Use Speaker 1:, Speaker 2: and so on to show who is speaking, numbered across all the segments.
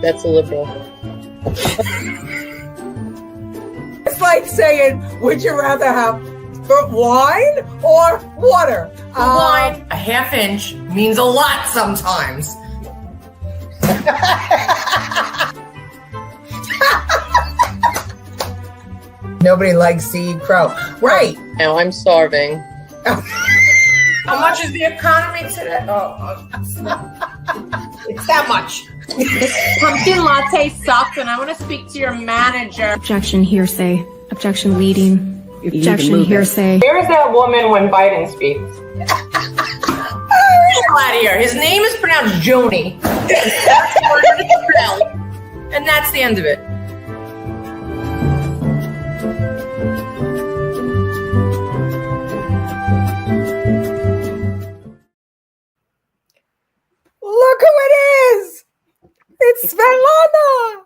Speaker 1: That's a liberal.
Speaker 2: It's like saying, would you rather have wine or water?
Speaker 3: Wine, a half inch, means a lot sometimes.
Speaker 2: Nobody likes to eat crow. Right.
Speaker 1: Now I'm starving.
Speaker 3: How much is the economy today? It's that much.
Speaker 4: This pumpkin latte sucks, and I want to speak to your manager.
Speaker 5: Objection, hearsay. Objection, leading. Objection, hearsay.
Speaker 3: Where is that woman when Biden speaks? Get out of here. His name is pronounced Joni. And that's the end of it.
Speaker 2: Look who it is! It's Svetlana!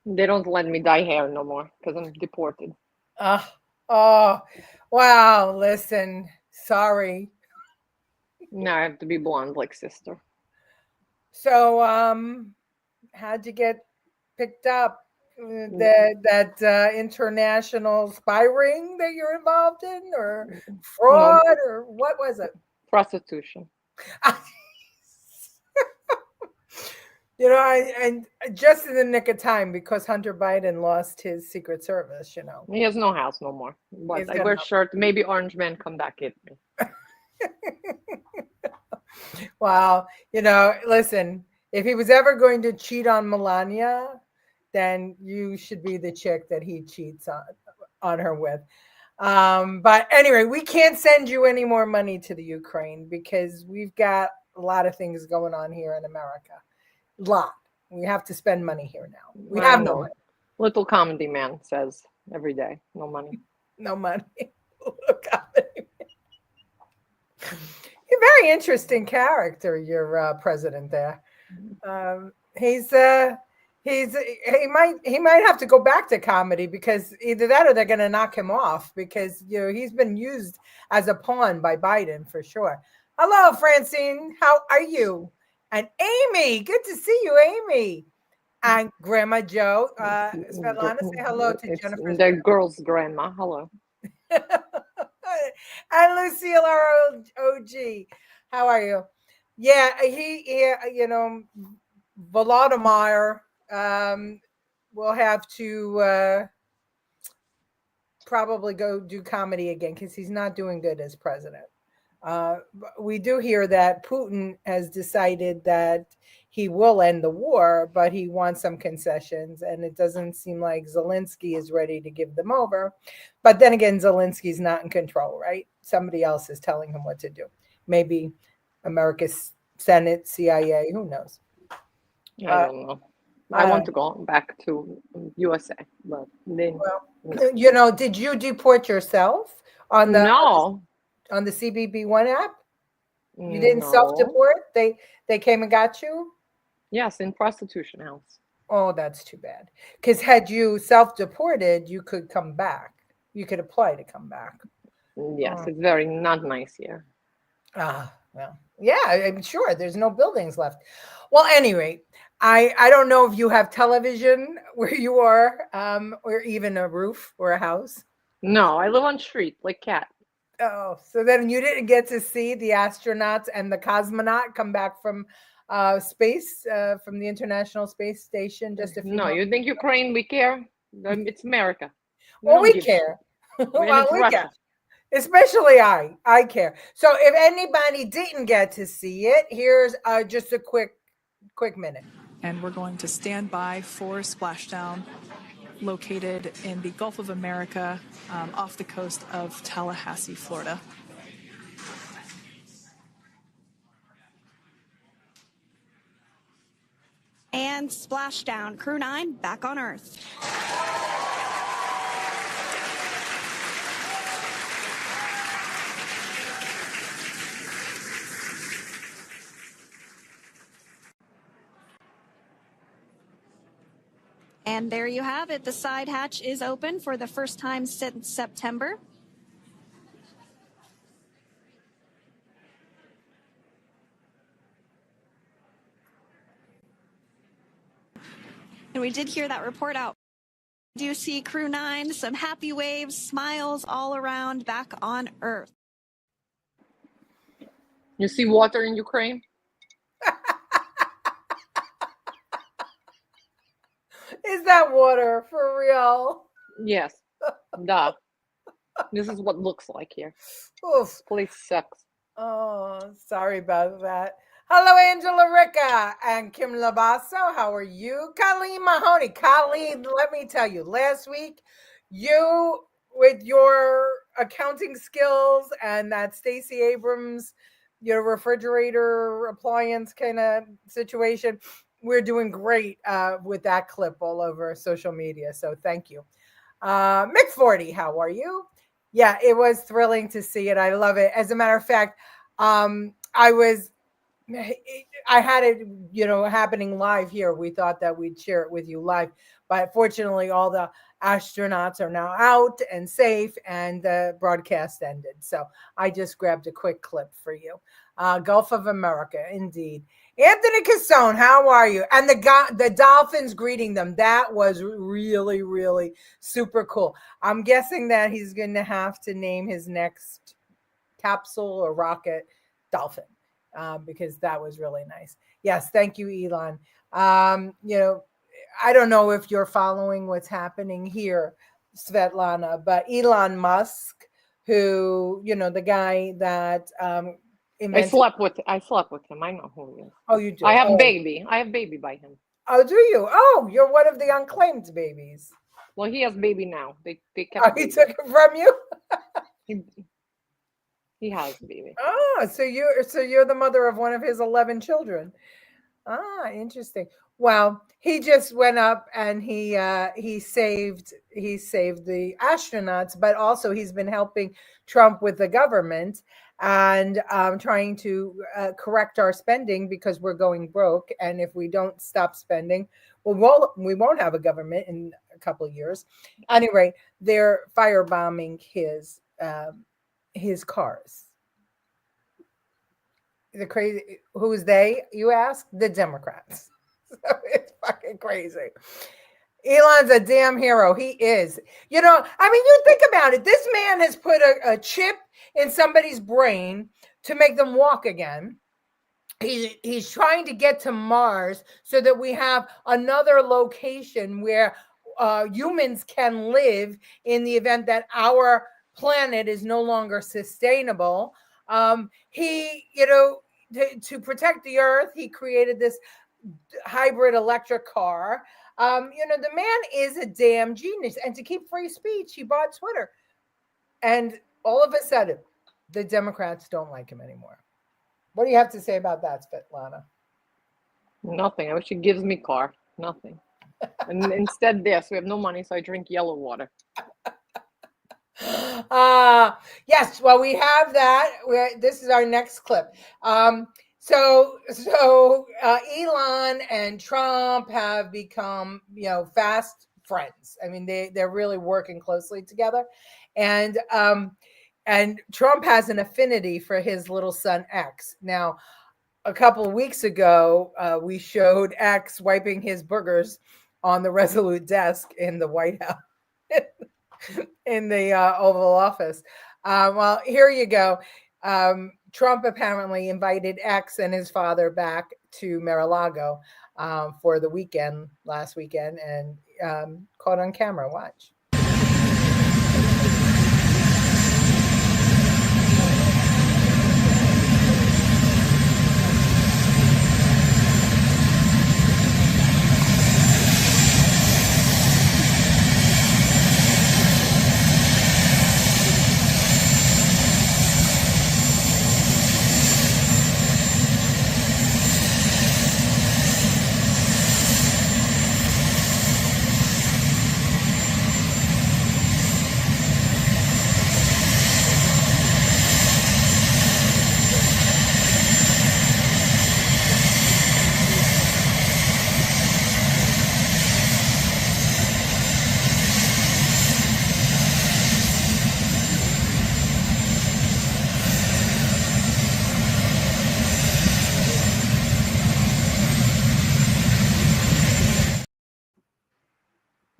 Speaker 1: They don't let me dye hair no more because I'm deported.
Speaker 2: Oh, wow. Listen, sorry.
Speaker 1: Now I have to be blonde like sister.
Speaker 2: So, how'd you get picked up? That international spy ring that you're involved in, or fraud, or what was it?
Speaker 1: Prostitution.
Speaker 2: You know, I just in the nick of time because Hunter Biden lost his Secret Service, you know.
Speaker 1: He has no house no more. But
Speaker 2: He's
Speaker 1: I
Speaker 2: got
Speaker 1: wear
Speaker 2: no-
Speaker 1: shirt. Maybe Orange Man come back hit me.
Speaker 2: Wow. You know, listen, if he was ever going to cheat on Melania, then you should be the chick that he cheats on her with. But anyway, we can't send you any more money to the Ukraine because we've got a lot of things going on here in America. Lot. We have to spend money here now. We have no money.
Speaker 1: Little comedy man says every day, no money.
Speaker 2: No money. Look at it. You're a very interesting character, your president there. He might have to go back to comedy because either that or they're going to knock him off because you know he's been used as a pawn by Biden for sure. Hello, Francine. How are you? And Amy, good to see you, Amy. And Grandma Joe. Svetlana, say hello to Jennifer.
Speaker 1: The girl's grandma. Hello.
Speaker 2: And Lucille, our OG. How are you? Yeah, you know, Volodymyr will have to probably go do comedy again because he's not doing good as president. We do hear that Putin has decided that he will end the war, but he wants some concessions, and it doesn't seem like Zelensky is ready to give them over. But then again, Zelensky's not in control, right? Somebody else is telling him what to do. Maybe America's Senate, CIA, who knows?
Speaker 1: I don't know. I want to go back to USA, but then
Speaker 2: you know, did you deport yourself on the on the CBP1 app? You didn't self-deport? They came and got you?
Speaker 1: Yes, in prostitution house.
Speaker 2: Oh, that's too bad. Because had you self-deported, you could come back. You could apply to come back.
Speaker 1: Yes, it's very not nice here.
Speaker 2: Well, yeah, I'm sure there's no buildings left. Well, anyway, I don't know if you have television where you are, or even a roof or a house.
Speaker 1: No, I live on street like cat.
Speaker 2: Oh, so then you didn't get to see the astronauts and the cosmonaut come back from space, from the International Space Station just a few months
Speaker 1: you think Ukraine, we care? It's America.
Speaker 2: Well, we care. Well, we care. Especially I care. So if anybody didn't get to see it, here's just a quick minute.
Speaker 6: And we're going to stand by for splashdown located in the Gulf of America off the coast of Tallahassee, Florida.
Speaker 7: And splashdown. Crew 9 back on Earth. And there you have it. The side hatch is open for the first time since September. And we did hear that report out. Do you see Crew 9, some happy waves, smiles all around back on Earth.
Speaker 1: You see water in Ukraine?
Speaker 2: Is that water for real?
Speaker 1: Yes. Duh. This is what it looks like here.
Speaker 2: Oof.
Speaker 1: This place sucks.
Speaker 2: Oh, sorry about that. Hello, Angela Ricca and Kim Labasso. How are you? Colleen Mahoney. Colleen, let me tell you, last week, you, with your accounting skills and that Stacey Abrams, your refrigerator appliance kind of situation, we're doing great with that clip all over social media. So thank you. Mick 40, how are you? Yeah, it was thrilling to see it. I love it. As a matter of fact, I had it, happening live here. We thought that we'd share it with you live, but fortunately all the astronauts are now out and safe and the broadcast ended. So I just grabbed a quick clip for you. Gulf of America, indeed. Anthony Cassone, how are you? And the dolphins greeting them. That was really, really super cool. I'm guessing that he's going to have to name his next capsule or rocket Dolphin. Because that was really nice. Yes, thank you, Elon. I don't know if you're following what's happening here, Svetlana, but Elon Musk, who, the guy that
Speaker 1: I slept with him. I know who he is.
Speaker 2: Oh, you do?
Speaker 1: I have baby. I have baby by him.
Speaker 2: Oh, do you? Oh, you're one of the unclaimed babies.
Speaker 1: Well, he has baby now. They kept
Speaker 2: he took it from you?
Speaker 1: He has baby.
Speaker 2: Oh, so you're the mother of one of his 11 children. Ah, interesting. Well, he just went up and he saved the astronauts, but also he's been helping Trump with the government and trying to correct our spending because we're going broke. And if we don't stop spending, we won't have a government in a couple of years. Anyway, they're firebombing his cars. The crazy, who's they, you ask? The Democrats. So it's fucking crazy. Elon's a damn hero. He is. You think about it. This man has put a chip in somebody's brain to make them walk again. He's trying to get to Mars so that we have another location where humans can live in the event that our planet is no longer sustainable. To protect the earth, he created this hybrid electric car. The man is a damn genius. And to keep free speech, he bought Twitter. And all of a sudden, the Democrats don't like him anymore. What do you have to say about that, Svetlana?
Speaker 1: Nothing. I wish he gives me car. Nothing. And instead this, we have no money, so I drink yellow water.
Speaker 2: Yes, well, we have that. This is our next clip. So Elon and Trump have become, fast friends. I mean, they're really working closely together, and Trump has an affinity for his little son X. Now, a couple of weeks ago, we showed X wiping his boogers on the Resolute desk in the White House. In the Oval Office. Well, here you go. Trump apparently invited X and his father back to Mar-a-Lago for the weekend, last weekend, and caught on camera. Watch.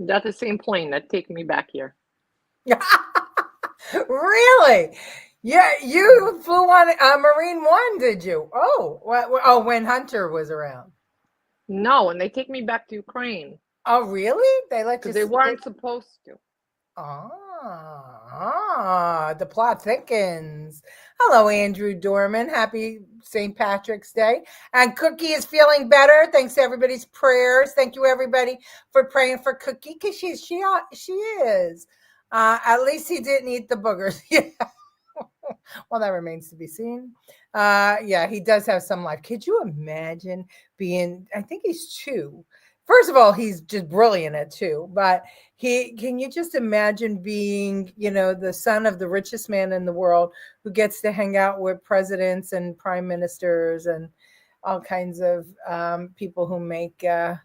Speaker 1: That's the same plane that take me back here.
Speaker 2: Really? Yeah, you flew on Marine One, did you? Oh, oh, when Hunter was around.
Speaker 1: No, and they take me back to Ukraine
Speaker 2: Oh, really? They let you?
Speaker 1: because they weren't supposed to.
Speaker 2: The plot thickens. Hello, Andrew Dorman. Happy St. Patrick's Day. And Cookie is feeling better. Thanks to everybody's prayers. Thank you, everybody, for praying for Cookie because she is. At least he didn't eat the boogers. Yeah. Well, that remains to be seen. Yeah, he does have some life. Could you imagine being? I think he's 2. First of all, he's just brilliant at 2, but can you just imagine being, the son of the richest man in the world who gets to hang out with presidents and prime ministers and all kinds of people who make the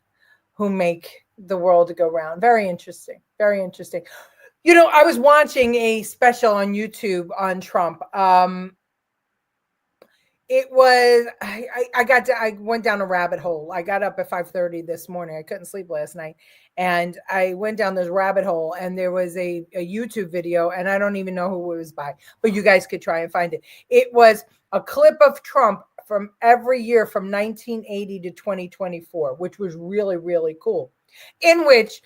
Speaker 2: world go round. Very interesting. Very interesting. I was watching a special on YouTube on Trump. It was, I went down a rabbit hole. I got up at 5:30 this morning. I couldn't sleep last night. And I went down this rabbit hole and there was a YouTube video and I don't even know who it was by, but you guys could try and find it. It was a clip of Trump from every year from 1980 to 2024, which was really, really cool. In which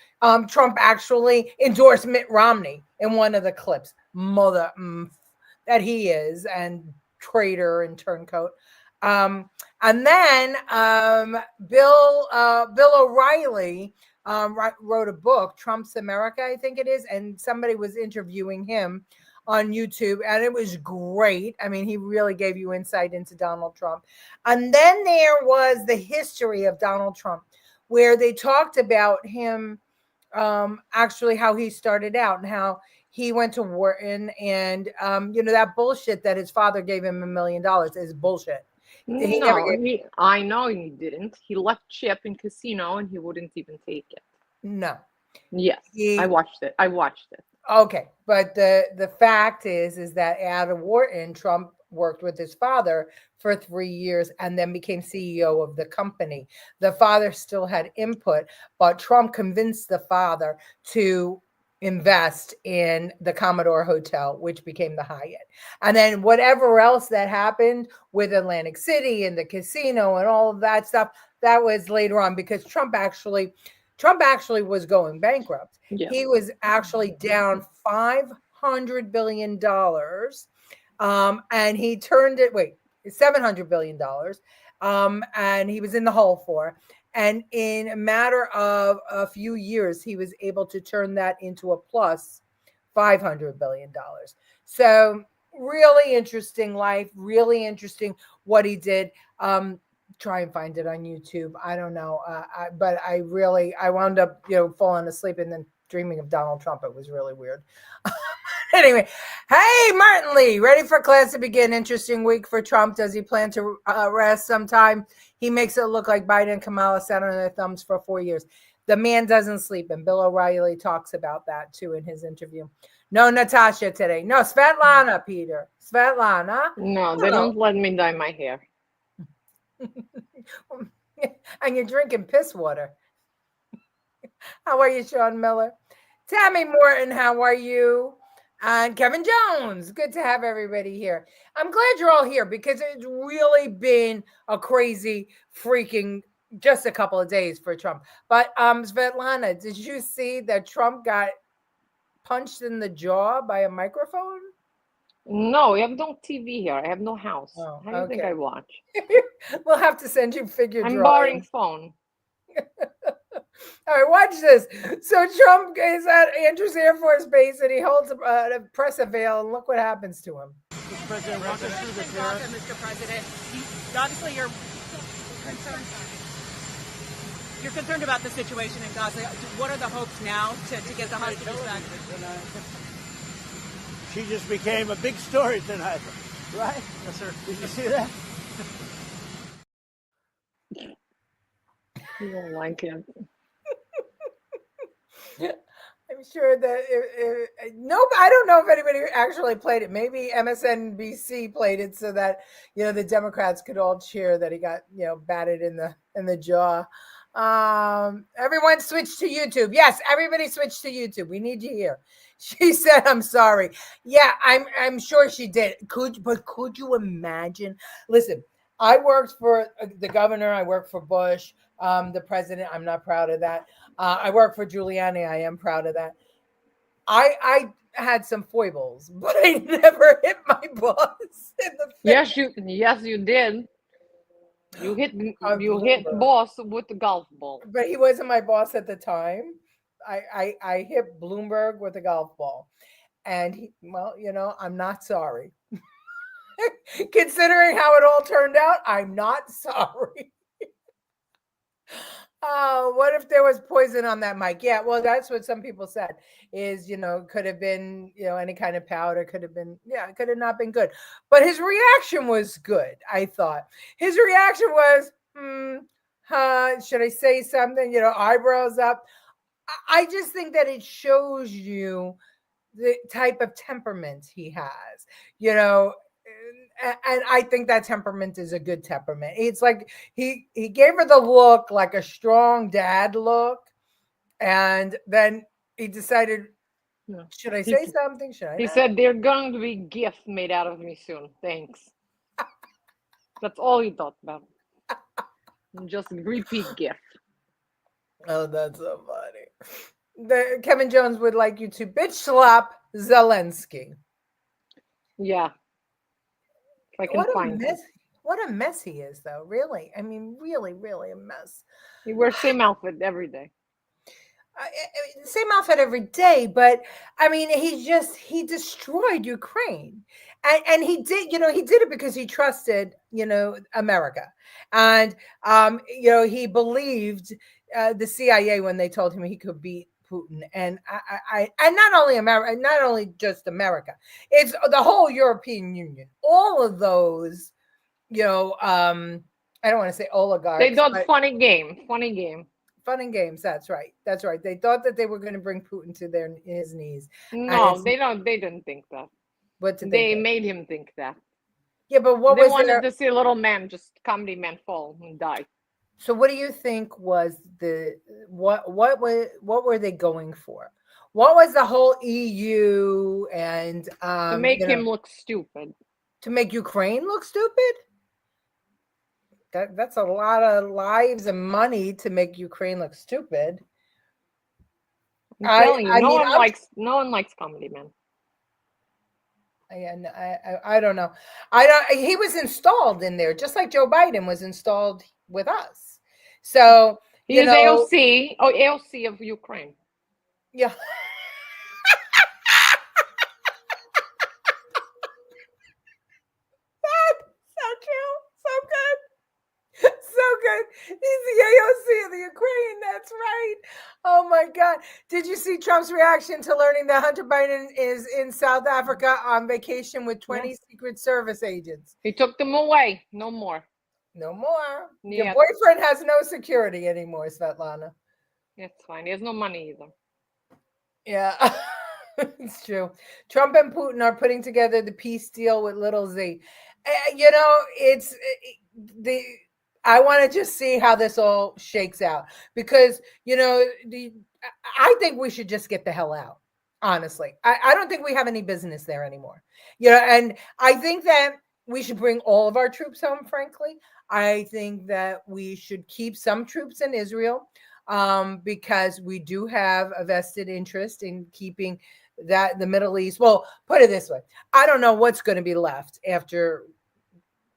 Speaker 2: Trump actually endorsed Mitt Romney in one of the clips. Mother that he is, and traitor and turncoat. And then Bill O'Reilly wrote a book, Trump's America, I think it is, and somebody was interviewing him on YouTube, and it was great. I mean, he really gave you insight into Donald Trump. And then there was the history of Donald Trump, where they talked about him, actually how he started out and how he went to Wharton and, that bullshit that his father gave him $1 million is bullshit.
Speaker 1: I know he didn't. He left Chip in casino and he wouldn't even take it.
Speaker 2: No.
Speaker 1: Yes, I watched it.
Speaker 2: Okay, but the fact is that at Wharton, Trump worked with his father for 3 years and then became CEO of the company. The father still had input, but Trump convinced the father to invest in the Commodore Hotel, which became the Hyatt. And then whatever else that happened with Atlantic City and the casino and all of that stuff, that was later on because Trump actually was going bankrupt. Yeah. He was actually down $500 billion. And he turned it, $700 billion. And he was in the hole for. And in a matter of a few years, he was able to turn that into a plus $500 billion. So really interesting life, really interesting what he did. Try and find it on YouTube. I don't know. But I wound up, falling asleep and then dreaming of Donald Trump. It was really weird. Anyway, hey, Martin Lee, ready for class to begin? Interesting week for Trump. Does he plan to rest sometime? He makes it look like Biden and Kamala sat on their thumbs for 4 years. The man doesn't sleep, and Bill O'Reilly talks about that, too, in his interview. No Natasha today. No, Svetlana, Peter. Svetlana.
Speaker 1: No, they don't let me dye my hair.
Speaker 2: And you're drinking piss water. How are you, Sean Miller? Tammy Morton, how are you? And Kevin Jones, good to have everybody here. I'm glad you're all here because it's really been a crazy freaking just a couple of days for Trump. But Svetlana, did you see that Trump got punched in the jaw by a microphone?
Speaker 1: No, we have no TV here. I have no house.
Speaker 2: Oh,
Speaker 1: how do you think I watch?
Speaker 2: We'll have to send you figure drawing.
Speaker 1: I'm borrowing phone.
Speaker 2: All right, watch this. So Trump is at Andrews Air Force Base and he holds a press avail, and look what happens to him.
Speaker 8: Mr. President, walk us through this here. Mr. President, obviously you're concerned about the situation in Gaza. What are the hopes now to get the hostages back?
Speaker 9: She just became a big story tonight, right?
Speaker 8: Yes, sir.
Speaker 9: Did you see that?
Speaker 1: You don't like it.
Speaker 2: I'm sure that I don't know if anybody actually played it. Maybe MSNBC played it so that the Democrats could all cheer that he got batted in the jaw. Everyone switch to YouTube. Yes, everybody switch to YouTube. We need you here. She said, "I'm sorry." Yeah, I'm sure she did. Could you imagine? Listen, I worked for the governor. I worked for Bush, the president. I'm not proud of that. I worked for Giuliani. I am proud of that. I had some foibles, but I never hit my boss in the face.
Speaker 1: Yes, you did. You hit
Speaker 2: Bloomberg.
Speaker 1: boss with the golf ball.
Speaker 2: But he wasn't my boss at the time. I hit Bloomberg with a golf ball, and I'm not sorry. Considering how it all turned out, I'm not sorry. What if there was poison on that mic? Yeah, well, that's what some people said is, could have been, any kind of powder, could have been, it could have not been good. But his reaction was good, I thought. His reaction was, should I say something? Eyebrows up. I just think that it shows you the type of temperament he has, and I think that temperament is a good temperament. It's like he gave her the look, like a strong dad look, and then he decided, should I say something? Should I?
Speaker 1: He said, "They're going to be gifts made out of me soon. Thanks." That's all he thought about. Just repeat gift.
Speaker 2: Oh, that's so funny. Kevin Jones would like you to bitch slap Zelensky.
Speaker 1: Yeah. If I can find it.
Speaker 2: What a mess he is, though. Really. I mean, really, really a mess.
Speaker 1: He wears same outfit every day.
Speaker 2: Same outfit every day, but I mean, he destroyed Ukraine, and he did it because he trusted, America, and he believed the CIA when they told him he could beat Putin, and and not only America, not only just America, it's the whole European Union, all of those, I don't want to say oligarchs.
Speaker 1: They thought funny game.
Speaker 2: Fun and games. That's right. They thought that they were going to bring Putin to his knees.
Speaker 1: No, they don't. They didn't think that.
Speaker 2: What did
Speaker 1: they made him think that?
Speaker 2: Yeah, but what
Speaker 1: they
Speaker 2: was
Speaker 1: wanted to see a little man, just comedy man, fall and die.
Speaker 2: So, what do you think was what were they going for? What was the whole EU and
Speaker 1: to make him look stupid?
Speaker 2: To make Ukraine look stupid? That's a lot of lives and money to make Ukraine look stupid.
Speaker 1: I'm telling you, no one likes comedy men.
Speaker 2: I don't know. He was installed in there, just like Joe Biden was installed with us. So
Speaker 1: he's AOC. Oh, AOC of Ukraine.
Speaker 2: Yeah. He's the AOC of the Ukraine. That's right. Oh my God. Did you see Trump's reaction to learning that Hunter Biden is in South Africa on vacation with 20 Secret Service agents?
Speaker 1: He took them away. No more.
Speaker 2: No more.
Speaker 1: Yeah.
Speaker 2: Your boyfriend has no security anymore, Svetlana.
Speaker 1: It's fine. He has no money either.
Speaker 2: Yeah. It's true. Trump and Putin are putting together the peace deal with little Z. I want to just see how this all shakes out because, I think we should just get the hell out. Honestly, I don't think we have any business there anymore. And I think that we should bring all of our troops home, frankly. I think that we should keep some troops in Israel because we do have a vested interest in keeping the Middle East. Well, put it this way. I don't know what's going to be left after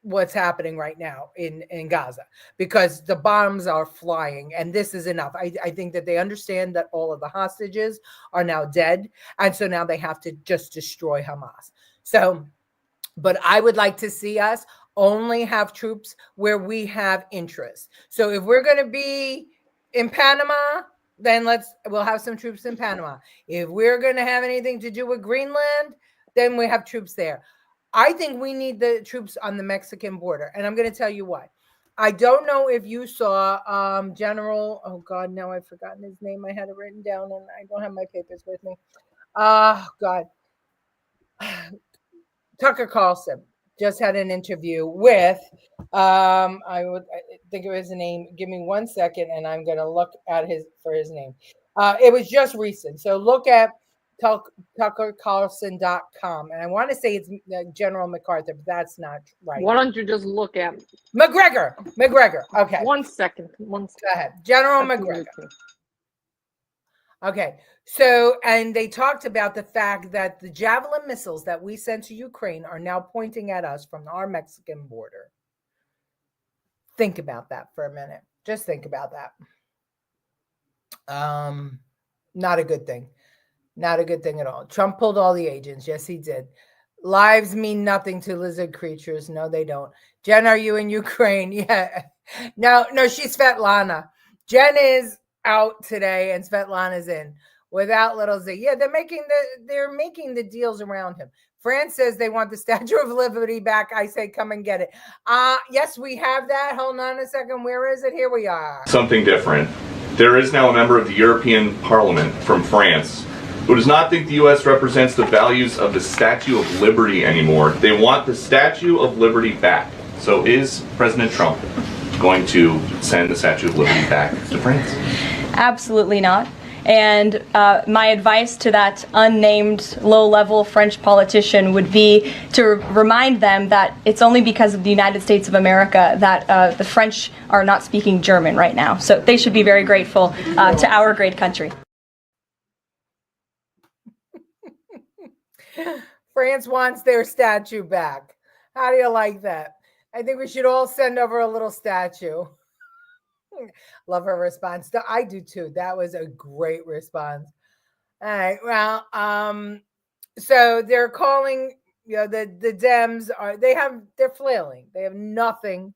Speaker 2: what's happening right now in Gaza because the bombs are flying and this is enough. I think that they understand that all of the hostages are now dead. And so now they have to just destroy Hamas. So, but I would like to see us only have troops where we have interest. So if we're going to be in Panama, then we'll have some troops in Panama. If we're going to have anything to do with Greenland, then we have troops there. I think we need the troops on the Mexican border. And I'm going to tell you why. I don't know if you saw General, oh God, now I've forgotten his name. I had it written down and I don't have my papers with me. Oh God. Tucker Carlson just had an interview with, think of his name. Give me 1 second, and I'm going to look at his name. It was just recent. So look at TuckerCarlson.com. And I want to say it's General MacArthur, but that's not right.
Speaker 1: Why don't you just look at
Speaker 2: McGregor. Okay.
Speaker 1: 1 second.
Speaker 2: Go ahead. General McGregor. Okay. So, and they talked about the fact that the Javelin missiles that we sent to Ukraine are now pointing at us from our Mexican border. Think about that for a minute. Just think about that. Not a good thing. Not a good thing at all. Trump pulled all the agents. Yes, he did. Lives mean nothing to lizard creatures. No, they don't. Jen, are you in Ukraine? Yeah. No, she's Svetlana. Jen is out today and Svetlana's in without little Z. Yeah, they're making the deals around him. France says they want the Statue of Liberty back. I say, come and get it. Yes, we have that. Hold on a second. Where is it? Here we are.
Speaker 10: Something different. There is now a member of the European Parliament from France who does not think the U.S. represents the values of the Statue of Liberty anymore. They want the Statue of Liberty back. So is President Trump going to send the Statue of Liberty back to France?
Speaker 11: Absolutely not. And my advice to that unnamed low-level French politician would be to remind them that it's only because of the United States of America that the French are not speaking German right now. So they should be very grateful to our great country.
Speaker 2: France wants their statue back. How do you like that? I think we should all send over a little statue. Love her response. I do too. That was a great response. All right. Well, so they're calling, the Dems they're flailing. They have nothing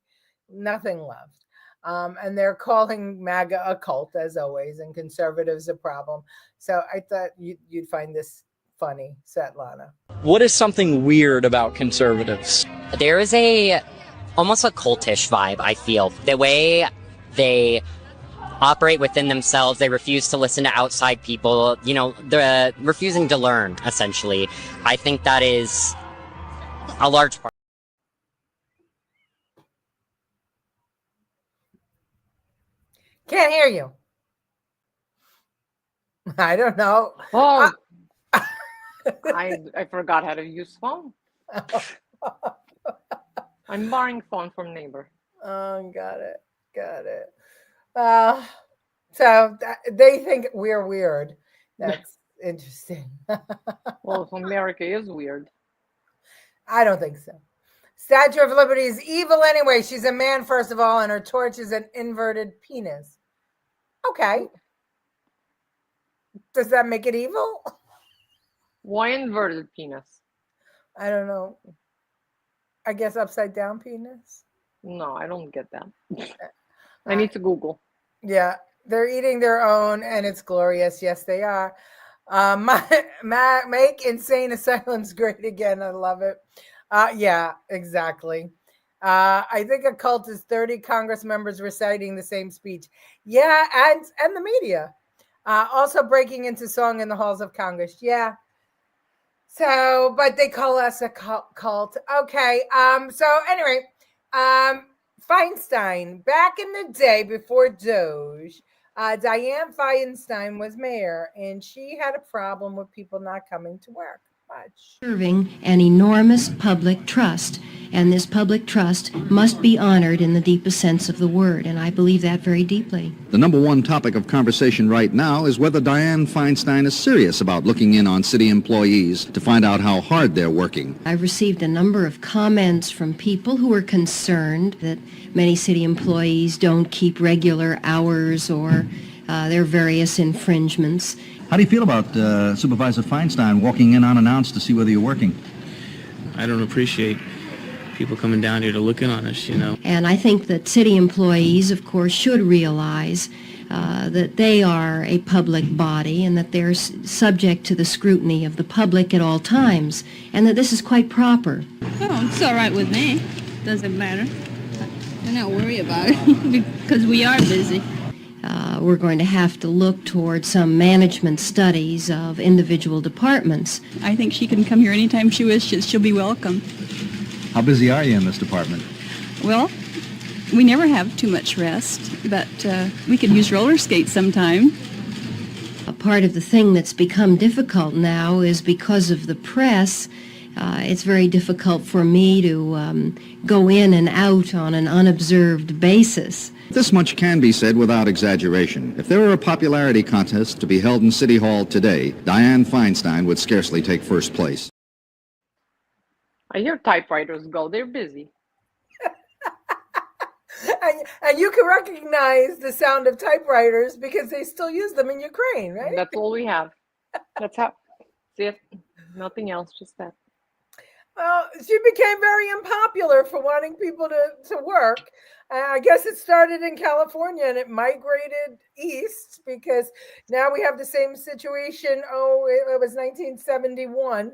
Speaker 2: left. And they're calling MAGA a cult as always, and conservatives a problem. So I thought you'd find this funny, Svetlana.
Speaker 12: What is something weird about conservatives?
Speaker 13: There is almost a cultish vibe, I feel. The way they operate within themselves, they refuse to listen to outside people, they're refusing to learn, essentially. I think that is a large part.
Speaker 2: Can't hear you. I don't know.
Speaker 1: Oh, I forgot how to use phone. I'm borrowing phone from neighbor.
Speaker 2: Oh, got it. So they think we're weird. That's interesting.
Speaker 1: Well, America is weird.
Speaker 2: I don't think so. Statue of Liberty is evil anyway. She's a man, first of all, and her torch is an inverted penis. Okay. Does that make it evil?
Speaker 1: Why inverted penis?
Speaker 2: I don't know. I guess upside down penis?
Speaker 1: No, I don't get that. I need to Google.
Speaker 2: Yeah, they're eating their own, and it's glorious. Yes, they are. Make insane asylums great again. I love it. Yeah, exactly. I think a cult is 30 Congress members reciting the same speech. Yeah, and the media. Also breaking into song in the halls of Congress. Yeah. So, but they call us a cult. Okay. So anyway, Feinstein, back in the day before Doge, Dianne Feinstein was mayor, and she had a problem with people not coming to work much.
Speaker 14: Serving an enormous public trust, and this public trust must be honored in the deepest sense of the word, and I believe that very deeply.
Speaker 15: The number one topic of conversation right now is whether Dianne Feinstein is serious about looking in on city employees to find out how hard they're working.
Speaker 14: I've received a number of comments from people who are concerned that many city employees don't keep regular hours or there are various infringements.
Speaker 16: How do you feel about Supervisor Feinstein walking in unannounced to see whether you're working?
Speaker 17: I don't appreciate people coming down here to look in on us,
Speaker 14: And I think that city employees, of course, should realize that they are a public body and that they're subject to the scrutiny of the public at all times, and that this is quite proper.
Speaker 18: Oh, it's all right with me. Doesn't matter. I'm not worried about it because we are busy.
Speaker 14: We're going to have to look toward some management studies of individual departments.
Speaker 18: I think she can come here anytime she wishes. She'll be welcome.
Speaker 16: How busy are you in this department?
Speaker 18: Well, We never have too much rest, but we could use roller skates sometime.
Speaker 14: A part of the thing that's become difficult now is because of the press. It's very difficult for me to go in and out on an unobserved basis.
Speaker 15: This much can be said without exaggeration. If there were a popularity contest to be held in City Hall today, Dianne Feinstein would scarcely take first place.
Speaker 1: I hear typewriters go. They're busy.
Speaker 2: And you can recognize the sound of typewriters because they still use them in Ukraine, right?
Speaker 1: That's all we have. That's how. See it? Nothing else, just that.
Speaker 2: Well, she became very unpopular for wanting people to work. I guess it started in California and it migrated east because now we have the same situation. Oh, it was 1971.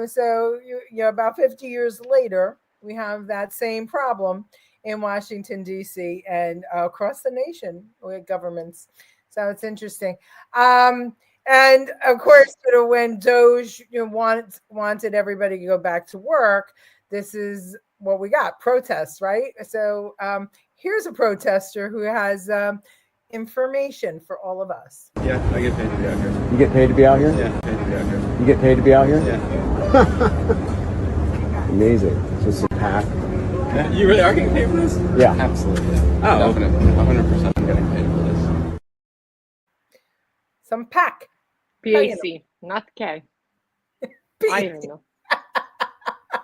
Speaker 2: So about 50 years later, we have that same problem in Washington, D.C. and across the nation with governments. So it's interesting. And of course, when Doge wanted everybody to go back to work, this is what we got, protests, right? So here's a protester who has information for all of us.
Speaker 19: Yeah, I get paid to be out here.
Speaker 20: You get paid to be out here?
Speaker 19: Yeah, paid to be out here.
Speaker 20: You get paid to be out here?
Speaker 19: Yeah.
Speaker 20: Amazing. So it's a pack.
Speaker 19: Yeah, you really are getting paid for this?
Speaker 20: Yeah.
Speaker 19: Absolutely. Oh. Definitely. 100% I'm getting paid for this.
Speaker 2: Some pack.
Speaker 1: PAC, not K. I don't know.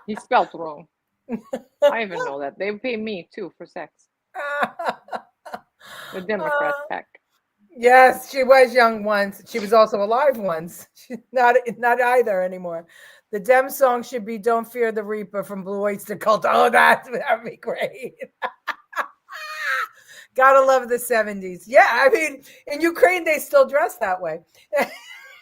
Speaker 1: He spelled wrong. I even know that. They pay me too for sex. The Democrat pack.
Speaker 2: Yes, she was young once. She was also alive once. She's not either anymore. The Dem song should be "Don't Fear the Reaper" from Blue Oyster Cult. Oh, that'd be great. Gotta love the 70s. Yeah, I mean, in Ukraine, they still dress that way.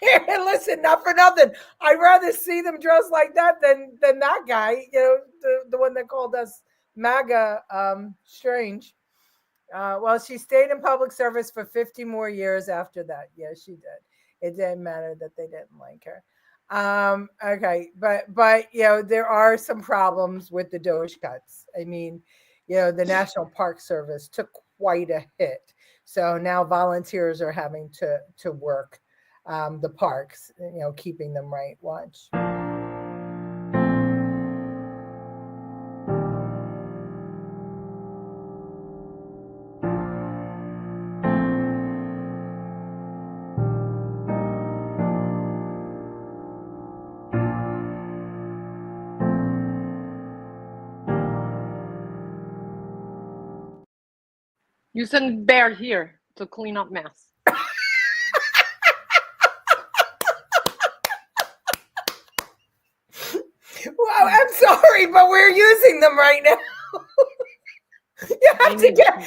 Speaker 2: And listen, not for nothing. I'd rather see them dressed like that than that guy, the one that called us MAGA strange. Well, she stayed in public service for 50 more years after that. Yes, she did. It didn't matter that they didn't like her. Okay, but there are some problems with the Doge cuts. I mean, the National Park Service took quite a hit. So now volunteers are having to work the parks, keeping them right. Watch.
Speaker 1: You send Bear here to clean up mess.
Speaker 2: Wow, I'm sorry, but we're using them right now. You have to get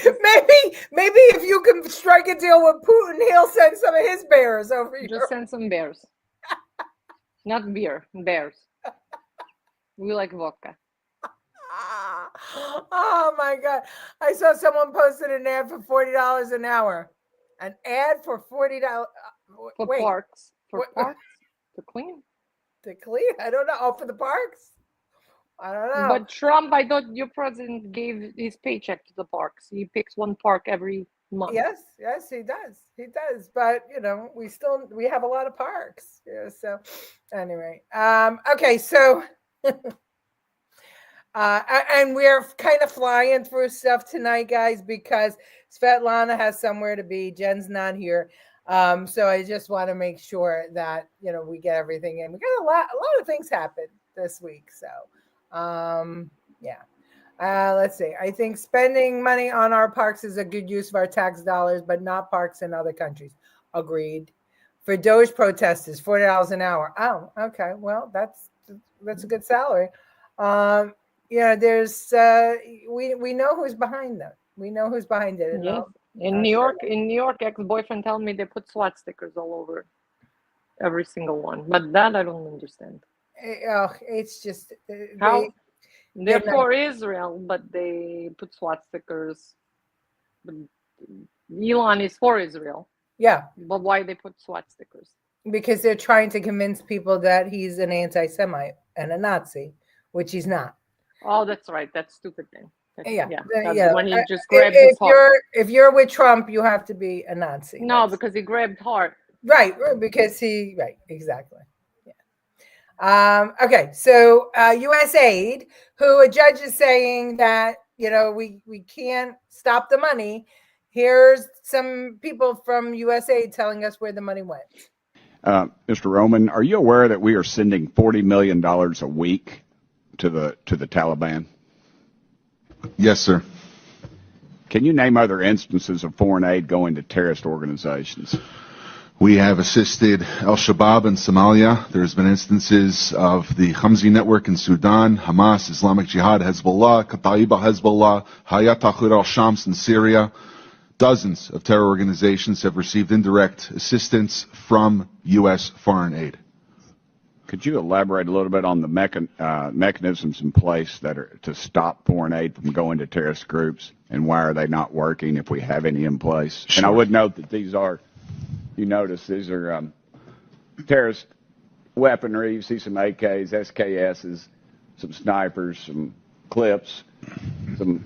Speaker 2: maybe if you can strike a deal with Putin, he'll send some of his bears over here.
Speaker 1: Just send some bears. Not beer, bears. We like vodka.
Speaker 2: Oh my God. I saw someone posted an ad for $40 an hour. An ad for $40
Speaker 1: for parks. For parks? To clean?
Speaker 2: To clean? I don't know. Oh, for the parks? I don't know.
Speaker 1: But Trump, I thought your president gave his paycheck to the parks. He picks one park every month.
Speaker 2: Yes, he does. He does. But we have a lot of parks. Yeah, so anyway. Okay, so and we're kind of flying through stuff tonight, guys, because Svetlana has somewhere to be. Jen's not here. So I just want to make sure that, we get everything in. We got a lot of things happen this week. So, let's see. I think spending money on our parks is a good use of our tax dollars, but not parks in other countries. Agreed. For Doge protesters, $40 an hour. Oh, okay. Well, that's a good salary. There's we know who's behind them. We know who's behind it.
Speaker 1: Yes. In New York, ex-boyfriend told me they put SWAT stickers all over every single one. But that I don't understand.
Speaker 2: It's just
Speaker 1: how they're for Israel, but they put SWAT stickers. But Elon is for Israel.
Speaker 2: Yeah.
Speaker 1: But why they put SWAT stickers?
Speaker 2: Because they're trying to convince people that he's an anti-Semite and a Nazi, which he's not.
Speaker 1: Oh, that's right. That stupid thing.
Speaker 2: Yeah,
Speaker 1: That's
Speaker 2: yeah.
Speaker 1: when he just grabbed his
Speaker 2: If you're with Trump, you have to be a Nazi.
Speaker 1: No, because he grabbed heart.
Speaker 2: Right, because exactly. Okay, so USAID, who a judge is saying that we can't stop the money. Here's some people from USAID telling us where the money went.
Speaker 21: Mr. Roman, are you aware that we are sending $40 million a week to the Taliban?
Speaker 22: Yes, sir.
Speaker 21: Can you name other instances of foreign aid going to terrorist organizations?
Speaker 22: We have assisted Al-Shabaab in Somalia. There's been instances of the Khamsi network in Sudan, Hamas, Islamic Jihad, Hezbollah, Kataib al-Hezbollah, Hayat Tahrir al-Shams in Syria. Dozens of terror organizations have received indirect assistance from U.S. foreign aid.
Speaker 21: Could you elaborate a little bit on the mechanisms in place that are to stop foreign aid from going to terrorist groups, and why are they not working if we have any in place?
Speaker 22: Sure.
Speaker 21: And I would note that these are, you notice these are terrorist weaponry. You see some AKs, SKSs, some snipers, some clips, some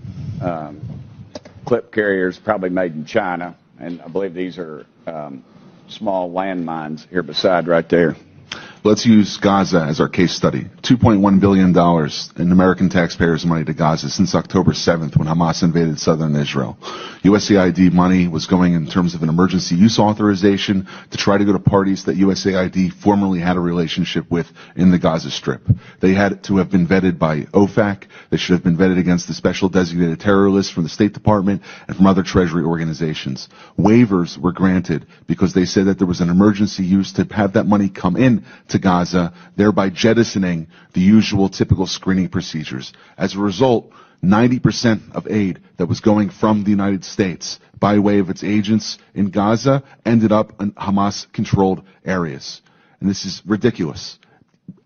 Speaker 21: clip carriers probably made in China, and I believe these are small landmines here beside right there.
Speaker 22: Let's use Gaza as our case study. $2.1 billion in American taxpayers' money to Gaza since October 7th when Hamas invaded southern Israel. USAID money was going in terms of an emergency use authorization to try to go to parties that USAID formerly had a relationship with in the Gaza Strip. They had to have been vetted by OFAC. They should have been vetted against the special designated terror list from the State Department and from other Treasury organizations. Waivers were granted because they said that there was an emergency use to have that money come in to Gaza, thereby jettisoning the usual typical screening procedures. As a result, 90% of aid that was going from the United States by way of its agents in Gaza ended up in Hamas-controlled areas. And this is ridiculous.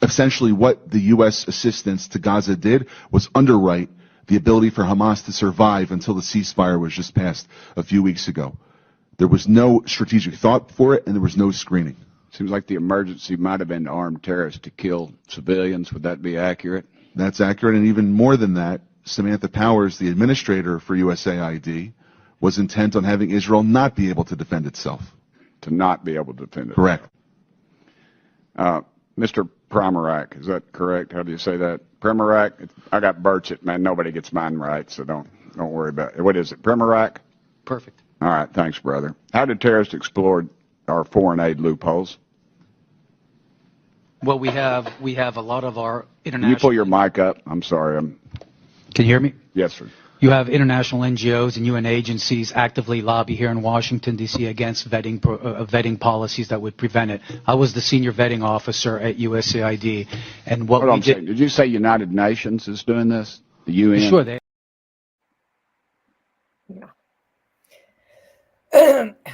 Speaker 22: Essentially, what the U.S. assistance to Gaza did was underwrite the ability for Hamas to survive until the ceasefire was just passed a few weeks ago. There was no strategic thought for it, and there was no screening.
Speaker 21: Seems like the emergency might have been armed terrorists to kill civilians. Would that be accurate?
Speaker 22: That's accurate, and even more than that, Samantha Powers, the administrator for USAID, was intent on having Israel not be able to defend itself.
Speaker 21: To not be able to defend itself.
Speaker 22: Correct.
Speaker 21: Mr. Primorak, is that correct? How do you say that? Primorak? I got Burchett, man. Nobody gets mine right, so don't worry about it. What is it, Primorak?
Speaker 12: Perfect.
Speaker 21: All right, thanks, brother. How did terrorists exploit our foreign aid loopholes?
Speaker 12: Well, we have a lot of our international.
Speaker 21: Can you pull your mic up? I'm sorry.
Speaker 12: Can you hear me?
Speaker 21: Yes, sir.
Speaker 12: You have international NGOs and UN agencies actively lobby here in Washington, D.C. against vetting policies that would prevent it. I was the senior vetting officer at USAID, and what we did.
Speaker 21: Did you say United Nations is doing this? The UN?
Speaker 12: Sure, they.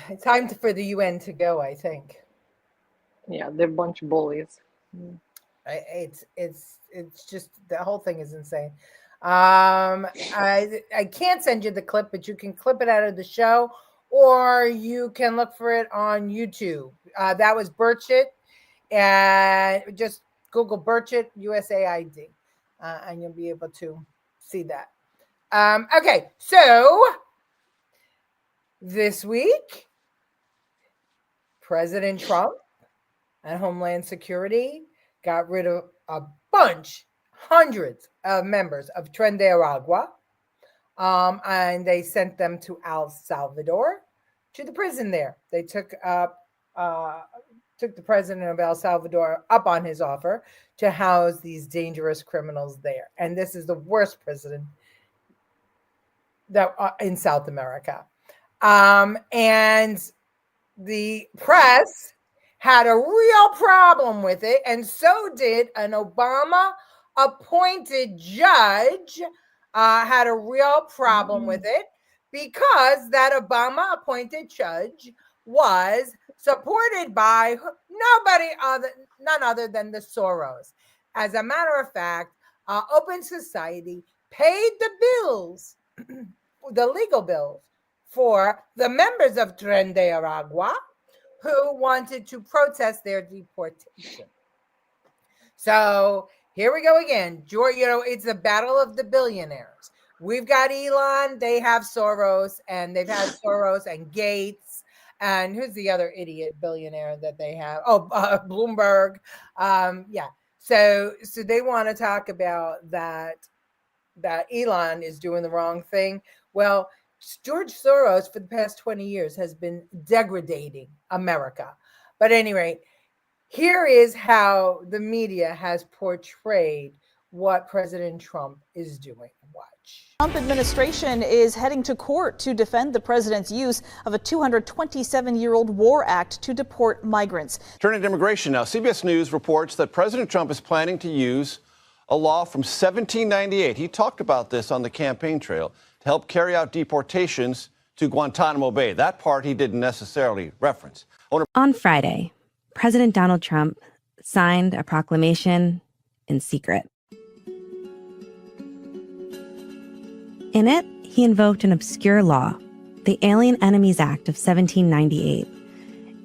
Speaker 2: It's time for the UN to go, I think.
Speaker 1: Yeah, they're a bunch of bullies.
Speaker 2: It's just the whole thing is insane. I can't send you the clip, but you can clip it out of the show, or you can look for it on YouTube. That was Burchett, and just Google Burchett USAID, and you'll be able to see that. Okay, so this week, President Trump and Homeland Security got rid of a bunch, hundreds of members of Tren de Aragua, and they sent them to El Salvador, to the prison there. They took the president of El Salvador up on his offer to house these dangerous criminals there. And this is the worst prison that in South America. And the press had a real problem with it, and so did an Obama-appointed judge had a real problem with it, because that Obama-appointed judge was supported by none other than the Soros. As a matter of fact, Open Society paid the bills, the legal bills, for the members of Tren de Aragua who wanted to protest their deportation. So here we go again. It's a battle of the billionaires. We've got Elon, they have Soros, and they've had Soros and Gates. And who's the other idiot billionaire that they have? Oh, Bloomberg. Yeah. So they want to talk about that Elon is doing the wrong thing. Well, George Soros for the past 20 years has been degrading America. But at any rate, here is how the media has portrayed what President Trump is doing. Watch.
Speaker 4: Trump administration is heading to court to defend the president's use of a 227-year-old war act to deport migrants.
Speaker 5: Turning to immigration now, CBS News reports that President Trump is planning to use a law from 1798. He talked about this on the campaign trail to help carry out deportations to Guantanamo Bay. That part he didn't necessarily reference.
Speaker 23: On Friday, President Donald Trump signed a proclamation in secret. In it, he invoked an obscure law, the Alien Enemies Act of 1798.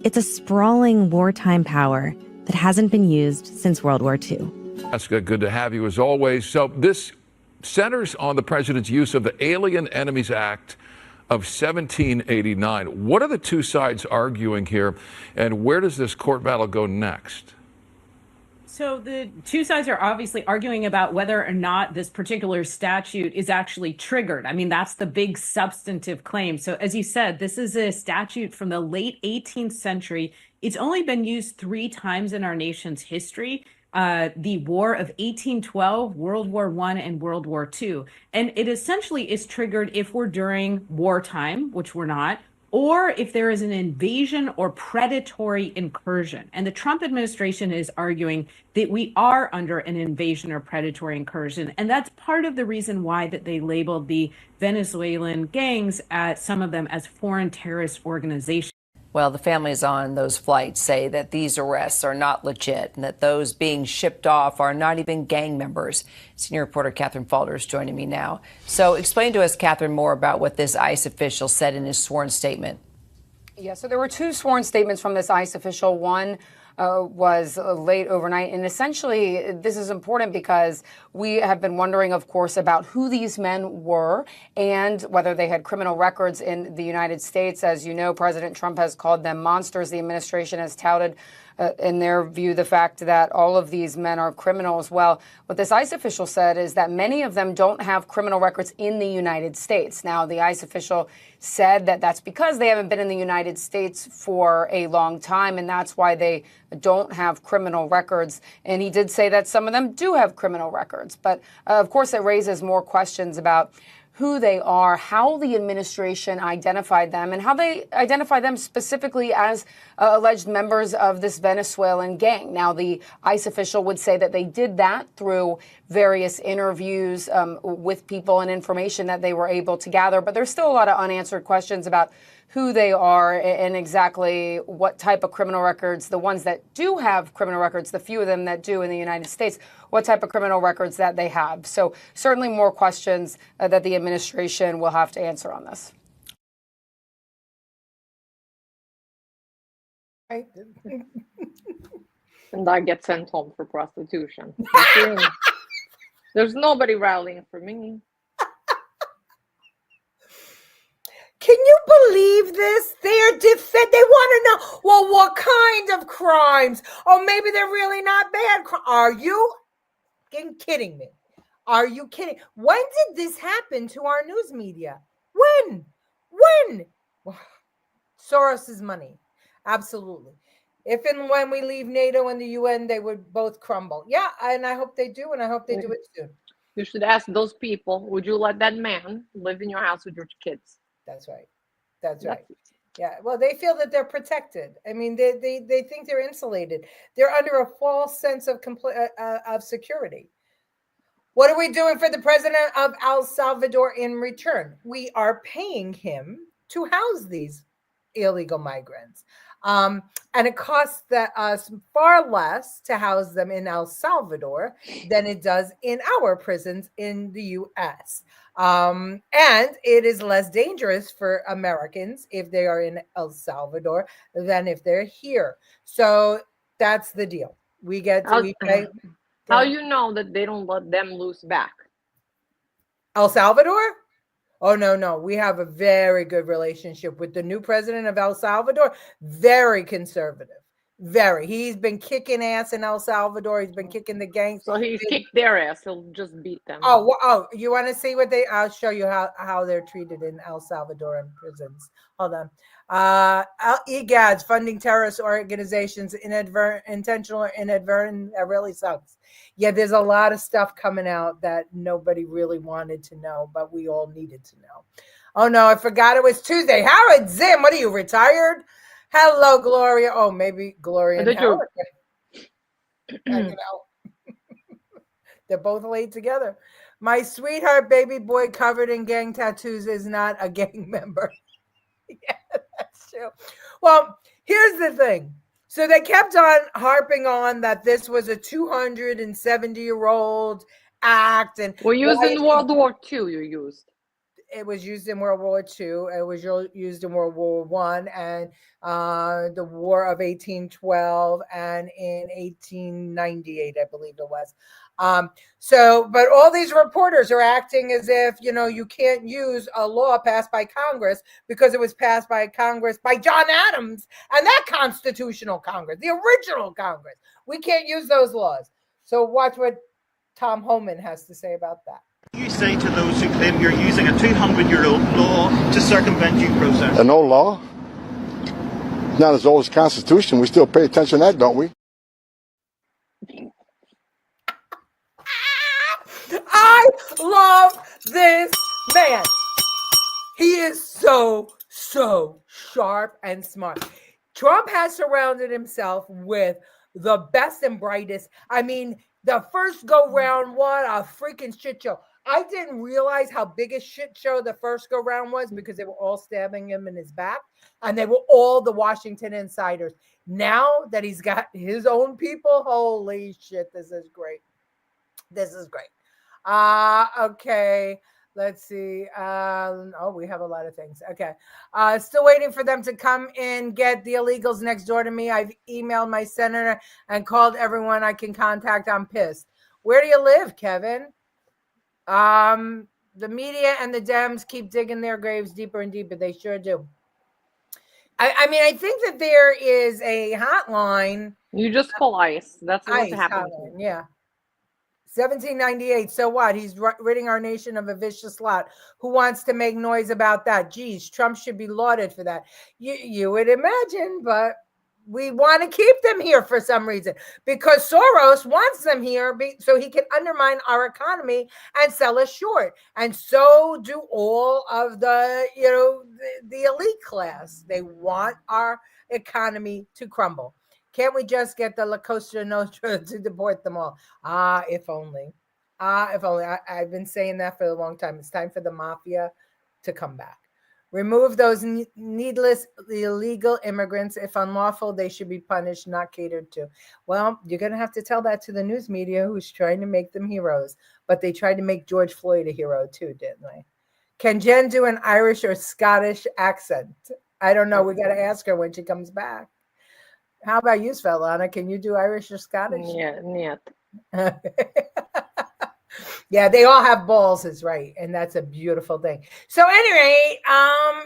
Speaker 23: It's a sprawling wartime power that hasn't been used since World War II.
Speaker 24: Jessica, good to have you as always. So this centers on the president's use of the Alien Enemies Act of 1789. What are the two sides arguing here, and where does this court battle go next?
Speaker 8: So the two sides are obviously arguing about whether or not this particular statute is actually triggered. I mean, that's the big substantive claim. So as you said, this is a statute from the late 18th century. It's only been used 3 times in our nation's history. The War of 1812, World War I, and World War II. And it essentially is triggered if we're during wartime, which we're not, or if there is an invasion or predatory incursion. And the Trump administration is arguing that we are under an invasion or predatory incursion. And that's part of the reason why that they labeled the Venezuelan gangs, some of them, as foreign terrorist organizations.
Speaker 25: Well, the families on those flights say that these arrests are not legit and that those being shipped off are not even gang members. Senior reporter Catherine Falter is joining me now. So explain to us, Catherine, more about what this ICE official said in his sworn statement.
Speaker 26: Yeah, so there were 2 sworn statements from this ICE official. One was late overnight. And essentially, this is important because we have been wondering, of course, about who these men were and whether they had criminal records in the United States. As you know, President Trump has called them monsters. The administration has touted, in their view, the fact that all of these men are criminals. Well, what this ICE official said is that many of them don't have criminal records in the United States. Now, the ICE official said that that's because they haven't been in the United States for a long time, and that's why they don't have criminal records. And he did say that some of them do have criminal records. But, of course, it raises more questions about who they are, how the administration identified them, and how they identify them specifically as alleged members of this Venezuelan gang. Now, the ICE official would say that they did that through various interviews with people and information that they were able to gather. But there's still a lot of unanswered questions about who they are and exactly what type of criminal records, the ones that do have criminal records, the few of them that do in the United States, what type of criminal records that they have. So certainly more questions that the administration will have to answer on this.
Speaker 1: And I get sent home for prostitution. There's nobody rallying for me.
Speaker 2: Can you believe this? They are they want to know, well, what kind of crimes? Oh, maybe they're really not bad. Are you kidding me? Are you kidding? When did this happen to our news media? When? Soros's money. Absolutely. If and when we leave NATO and the UN, they would both crumble. Yeah, and I hope they do, and I hope they do it soon.
Speaker 1: You should ask those people, would you let that man live in your house with your kids?
Speaker 2: That's right. That's right. Yeah. Well, they feel that they're protected. I mean, they think they're insulated. They're under a false sense of security. What are we doing for the president of El Salvador in return? We are paying him to house these illegal migrants. And it costs us far less to house them in El Salvador than it does in our prisons in the U.S. And it is less dangerous for Americans if they are in El Salvador than if they're here. So that's the deal. We get to pay.
Speaker 1: How you know that they don't let them loose back?
Speaker 2: El Salvador? Oh, no. We have a very good relationship with the new president of El Salvador. Very conservative. Very. He's been kicking ass in El Salvador. He's been kicking the gangs.
Speaker 1: So he's kicked their ass. He'll just beat them.
Speaker 2: Oh, you want to see what I'll show you how they're treated in El Salvador in prisons. Hold on. EGAD's funding terrorist organizations, intentional or inadvertent. That really sucks. Yeah, there's a lot of stuff coming out that nobody really wanted to know, but we all needed to know. Oh, no, I forgot it was Tuesday. Howard Zinn, what are you, retired? Hello, Gloria. Oh, maybe Gloria and Howard. Hanging out. They're both laid together. My sweetheart baby boy covered in gang tattoos is not a gang member. Yeah, that's true. Well, here's the thing. So they kept on harping on that this was a 270-year-old act. And
Speaker 1: we used in World War II, you used.
Speaker 2: It was used in World War II. It was used in World War I and the War of 1812 and in 1898, I believe it was. But all these reporters are acting as if, you can't use a law passed by Congress because it was passed by Congress by John Adams and that constitutional Congress, the original Congress. We can't use those laws. So watch what Tom Homan has to say about that.
Speaker 3: You say to those who claim you're using a 200-year-old law to circumvent due process?
Speaker 6: An old law? Not as old as the Constitution. We still pay attention to that, don't we?
Speaker 2: I love this man. He is so sharp and smart. Trump has surrounded himself with the best and brightest. I mean, the first go round, what a freaking shit show. I didn't realize how big a shit show the first go round was because they were all stabbing him in his back and they were all the Washington insiders. Now that he's got his own people, holy shit, this is great. This is great. Okay. Let's see. We have a lot of things. Okay. Still waiting for them to come in, get the illegals next door to me. I've emailed my senator and called everyone I can contact. I'm pissed. Where do you live, Kevin? The media and the Dems keep digging their graves deeper and deeper. They sure do. I mean, I think that there is a hotline.
Speaker 1: You just call ICE. That's what's happening.
Speaker 2: Yeah. 1798. So what? He's ridding our nation of a vicious lot. Who wants to make noise about that? Geez, Trump should be lauded for that. You would imagine, but we want to keep them here for some reason because Soros wants them here so he can undermine our economy and sell us short. And so do all of the elite class. They want our economy to crumble. Can't we just get the La Costa Nostra to deport them all? If only. If only. I've been saying that for a long time. It's time for the mafia to come back. Remove those needless illegal immigrants. If unlawful, they should be punished, not catered to. Well, you're going to have to tell that to the news media who's trying to make them heroes. But they tried to make George Floyd a hero too, didn't they? Can Jen do an Irish or Scottish accent? I don't know. We got to ask her when she comes back. How about you, Svetlana? Can you do Irish or Scottish?
Speaker 1: Yeah.
Speaker 2: Yeah, they all have balls, is right, and that's a beautiful thing. So anyway,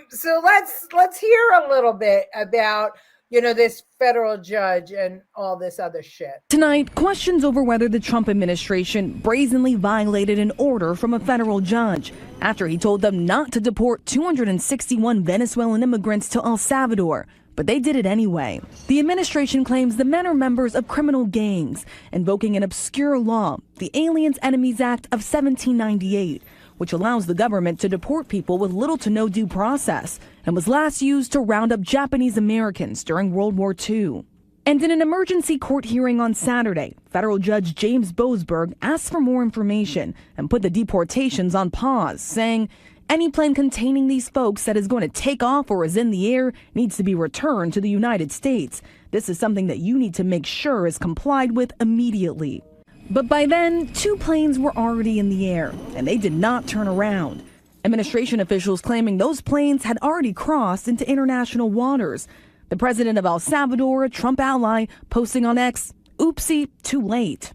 Speaker 2: so let's hear a little bit about this federal judge and all this other shit.
Speaker 7: Tonight, questions over whether the Trump administration brazenly violated an order from a federal judge after he told them not to deport 261 Venezuelan immigrants to El Salvador. But they did it anyway. The administration claims the men are members of criminal gangs, invoking an obscure law, the Aliens Enemies Act of 1798, which allows the government to deport people with little to no due process and was last used to round up Japanese Americans during World War II. And in an emergency court hearing on Saturday, federal judge James Boasberg asked for more information and put the deportations on pause, saying, any plane containing these folks that is going to take off or is in the air needs to be returned to the United States. This is something that you need to make sure is complied with immediately. But by then, 2 planes were already in the air, and they did not turn around. Administration officials claiming those planes had already crossed into international waters. The president of El Salvador, a Trump ally, posting on X, oopsie, too late.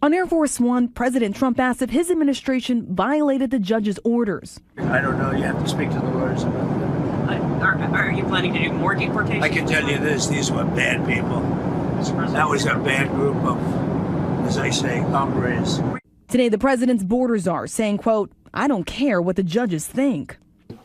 Speaker 7: On Air Force One, President Trump asked if his administration violated the judge's orders.
Speaker 9: I don't know. You have to speak to the lawyers about that.
Speaker 10: Are you planning to do more deportations?
Speaker 9: I can tell you this. These were bad people. That was a bad group of, as I say, hombres.
Speaker 7: Today, the president's border czar saying, quote, "I don't care what the judges think."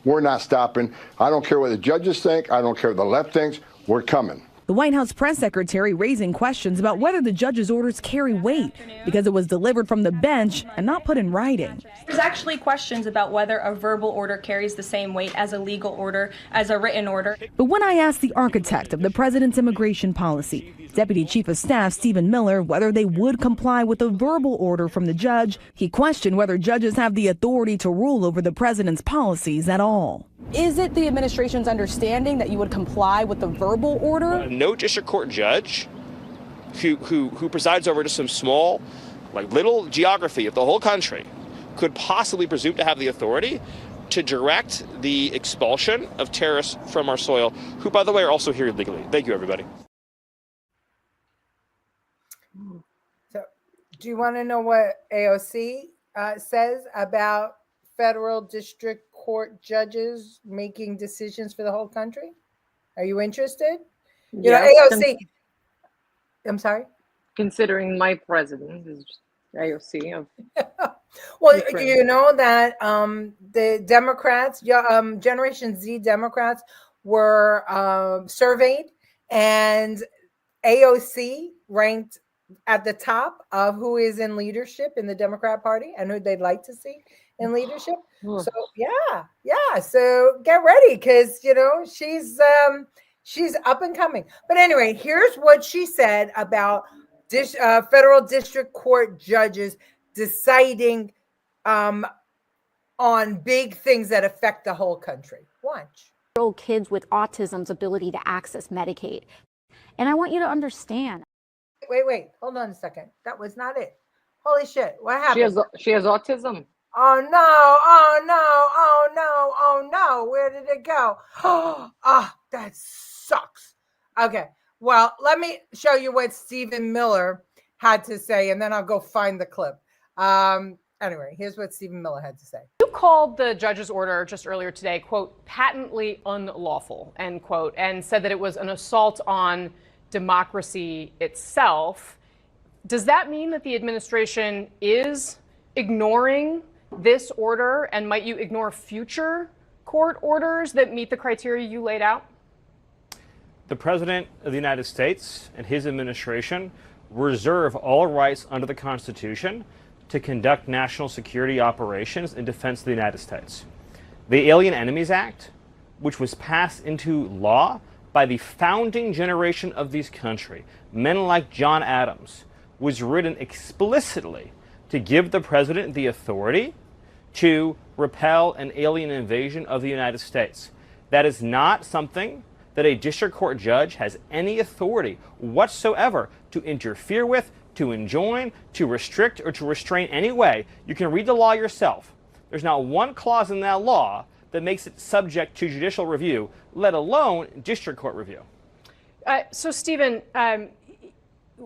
Speaker 6: We're not stopping. I don't care what the judges think. I don't care what the left thinks. We're coming.
Speaker 7: The White House press secretary raising questions about whether the judge's orders carry weight because it was delivered from the bench and not put in writing.
Speaker 11: There's actually questions about whether a verbal order carries the same weight as a legal order, as a written order.
Speaker 7: But when I asked the architect of the president's immigration policy, Deputy Chief of Staff Stephen Miller, whether they would comply with a verbal order from the judge, he questioned whether judges have the authority to rule over the president's policies at all.
Speaker 11: Is it the administration's understanding that you would comply with the verbal order?
Speaker 13: No district court judge who presides over just some small, little geography of the whole country could possibly presume to have the authority to direct the expulsion of terrorists from our soil, who, by the way, are also here illegally. Thank you, everybody.
Speaker 2: So, do you want to know what AOC says about federal district court judges making decisions for the whole country? Are you interested? You know, AOC. I'm sorry?
Speaker 1: Considering my president is AOC.
Speaker 2: Well, you know that the Democrats, Generation Z Democrats were surveyed, and AOC ranked at the top of who is in leadership in the Democrat Party and who they'd like to see in leadership. So yeah. So get ready, because she's up and coming. But anyway, here's what she said about federal district court judges deciding on big things that affect the whole country. Watch.
Speaker 16: Kids with autism's ability to access Medicaid. And I want you to understand.
Speaker 2: Wait, hold on a second. That was not it. Holy shit, what happened?
Speaker 1: She has autism.
Speaker 2: Oh no, where did it go? Oh, that sucks. Okay, well, let me show you what Stephen Miller had to say, and then I'll go find the clip. Anyway, here's what Stephen Miller had to say.
Speaker 17: You called the judge's order just earlier today, quote, patently unlawful, end quote, and said that it was an assault on democracy itself. Does that mean that the administration is ignoring this order, and might you ignore future court orders that meet the criteria you laid out?
Speaker 27: The President of the United States and his administration reserve all rights under the Constitution to conduct national security operations in defense of the United States. The Alien Enemies Act, which was passed into law by the founding generation of this country, men like John Adams, was written explicitly to give the president the authority to repel an alien invasion of the United States. That is not something that a district court judge has any authority whatsoever to interfere with, to enjoin, to restrict, or to restrain any way. You can read the law yourself. There's not one clause in that law that makes it subject to judicial review, let alone district court review.
Speaker 17: So, Stephen,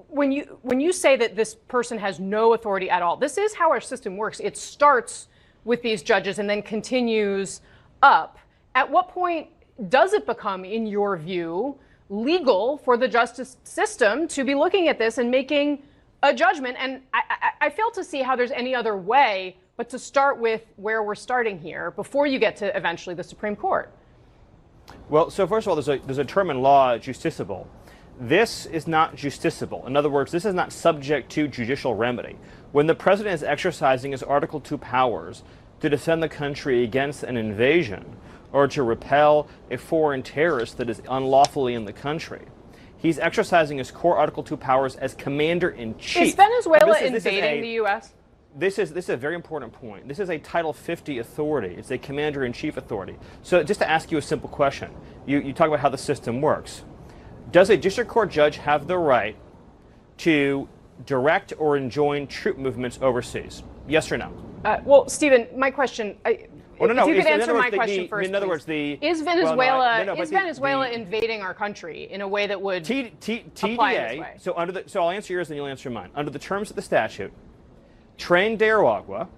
Speaker 17: when you say that this person has no authority at all, this is how our system works. It starts with these judges and then continues up. At what point does it become, in your view, legal for the justice system to be looking at this and making a judgment? And I fail to see how there's any other way but to start with where we're starting here before you get to eventually the Supreme Court.
Speaker 27: Well, so first of all, there's a term in law, justiciable. This is not justiciable. In other words, this is not subject to judicial remedy. When the president is exercising his Article II powers to defend the country against an invasion or to repel a foreign terrorist that is unlawfully in the country, he's exercising his core Article II powers as commander-in-chief.
Speaker 17: Is Venezuela invading the U.S.?
Speaker 27: This is a very important point. This is a Title 50 authority. It's a commander-in-chief authority. So just to ask you a simple question, you talk about how the system works. Does a district court judge have the right to direct or enjoin troop movements overseas? Yes or no?
Speaker 17: Well, Stephen, my question,
Speaker 27: Well, no,
Speaker 17: if you
Speaker 27: it's-
Speaker 17: could
Speaker 27: in
Speaker 17: answer
Speaker 27: other
Speaker 17: my
Speaker 27: words,
Speaker 17: question first,
Speaker 27: in other
Speaker 17: please.
Speaker 27: words,
Speaker 17: Is Venezuela invading our country in a way that would apply in this
Speaker 27: TDA.
Speaker 17: way?
Speaker 27: So I'll answer yours and you'll answer mine. Under the terms of the statute, Tren de Aragua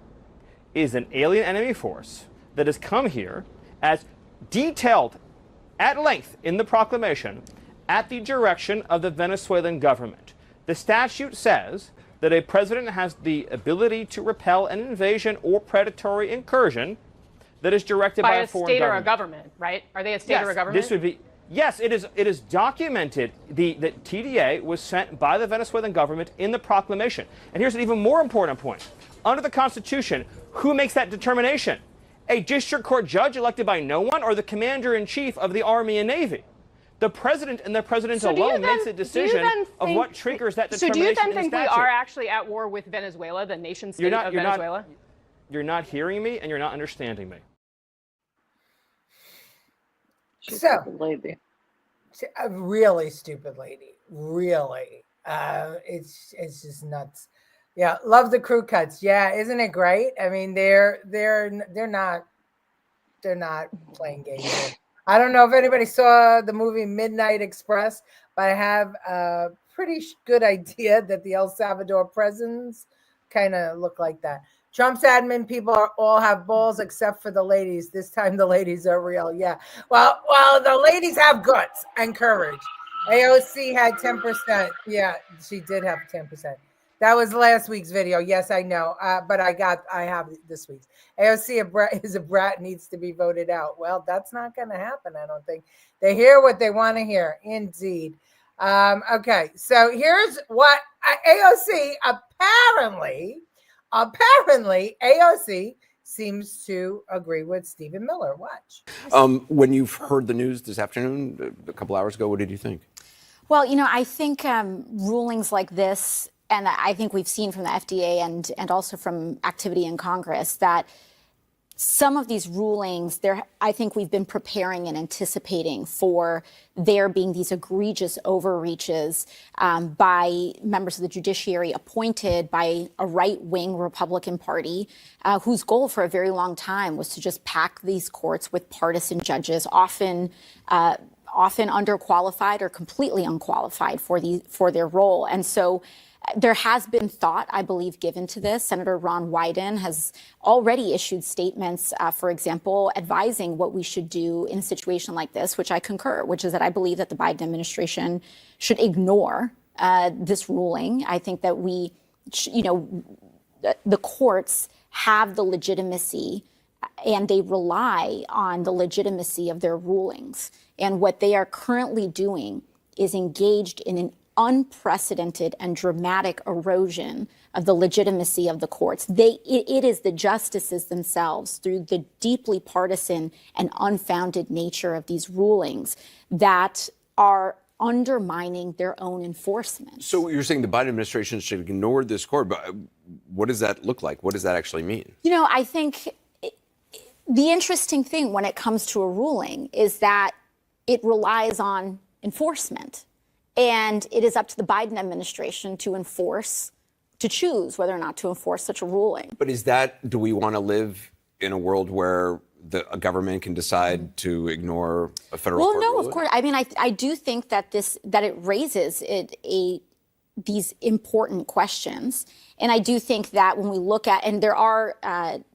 Speaker 27: is an alien enemy force that has come here as detailed at length in the proclamation at the direction of the Venezuelan government. The statute says that a president has the ability to repel an invasion or predatory incursion that is directed by a foreign
Speaker 17: state
Speaker 27: government.
Speaker 17: or a government, right? Are they a state
Speaker 27: Yes,
Speaker 17: or a government?
Speaker 27: this would be. Yes, it is. It is documented. That TDA was sent by the Venezuelan government in the proclamation. And here's an even more important point: under the Constitution, who makes that determination? A district court judge elected by no one, or the commander-in-chief of the Army and Navy? The president and the president
Speaker 17: So do you
Speaker 27: alone
Speaker 17: then-
Speaker 27: makes a
Speaker 17: do you
Speaker 27: decision
Speaker 17: then
Speaker 27: of
Speaker 17: think-
Speaker 27: what triggers that
Speaker 17: So
Speaker 27: determination.
Speaker 17: do you then
Speaker 27: in the
Speaker 17: think we
Speaker 27: statute.
Speaker 17: are actually at war with Venezuela, the nation state of Venezuela?
Speaker 27: You're not hearing me, and you're not understanding me.
Speaker 2: So,
Speaker 1: lady.
Speaker 2: A really stupid lady. Really. It's just nuts. Yeah, love the crew cuts. Yeah, isn't it great? I mean, they're not playing games. I don't know if anybody saw the movie Midnight Express, but I have a pretty good idea that the El Salvador prisons kind of look like that. Trump's admin people all have balls except for the ladies. This time the ladies are real. Yeah. Well, the ladies have guts and courage. AOC had 10%. Yeah, she did have 10%. That was last week's video. Yes, I know. But I have this week's. AOC is a brat, needs to be voted out. Well, that's not going to happen, I don't think. They hear what they want to hear. Indeed. Okay, so here's what AOC apparently AOC seems to agree with Stephen Miller. Watch.
Speaker 14: When you've heard the news this afternoon, a couple hours ago, what did you think?
Speaker 16: Well, I think rulings like this, and I think we've seen from the FDA and also from activity in Congress, that some of these rulings, I think we've been preparing and anticipating for there being these egregious overreaches by members of the judiciary appointed by a right-wing Republican Party whose goal for a very long time was to just pack these courts with partisan judges, often underqualified or completely unqualified for their role. And so there has been thought, I believe, given to this. Senator Ron Wyden has already issued statements, for example, advising what we should do in a situation like this, which I concur, which is that I believe that the Biden administration should ignore this ruling. I think that the courts have the legitimacy and they rely on the legitimacy of their rulings. And what they are currently doing is engaged in an unprecedented and dramatic erosion of the legitimacy of the courts. It is the justices themselves, through the deeply partisan and unfounded nature of these rulings, that are undermining their own enforcement.
Speaker 14: So you're saying the Biden administration should ignore this court, but what does that look like? What does that actually mean?
Speaker 16: I think the interesting thing when it comes to a ruling is that it relies on enforcement. And it is up to the Biden administration to choose whether or not to enforce such a ruling.
Speaker 14: But do we want to live in a world where a government can decide to ignore a federal court ruling?
Speaker 16: Of course. I mean, I do think that it raises these important questions. And I do think that when we look at, and there are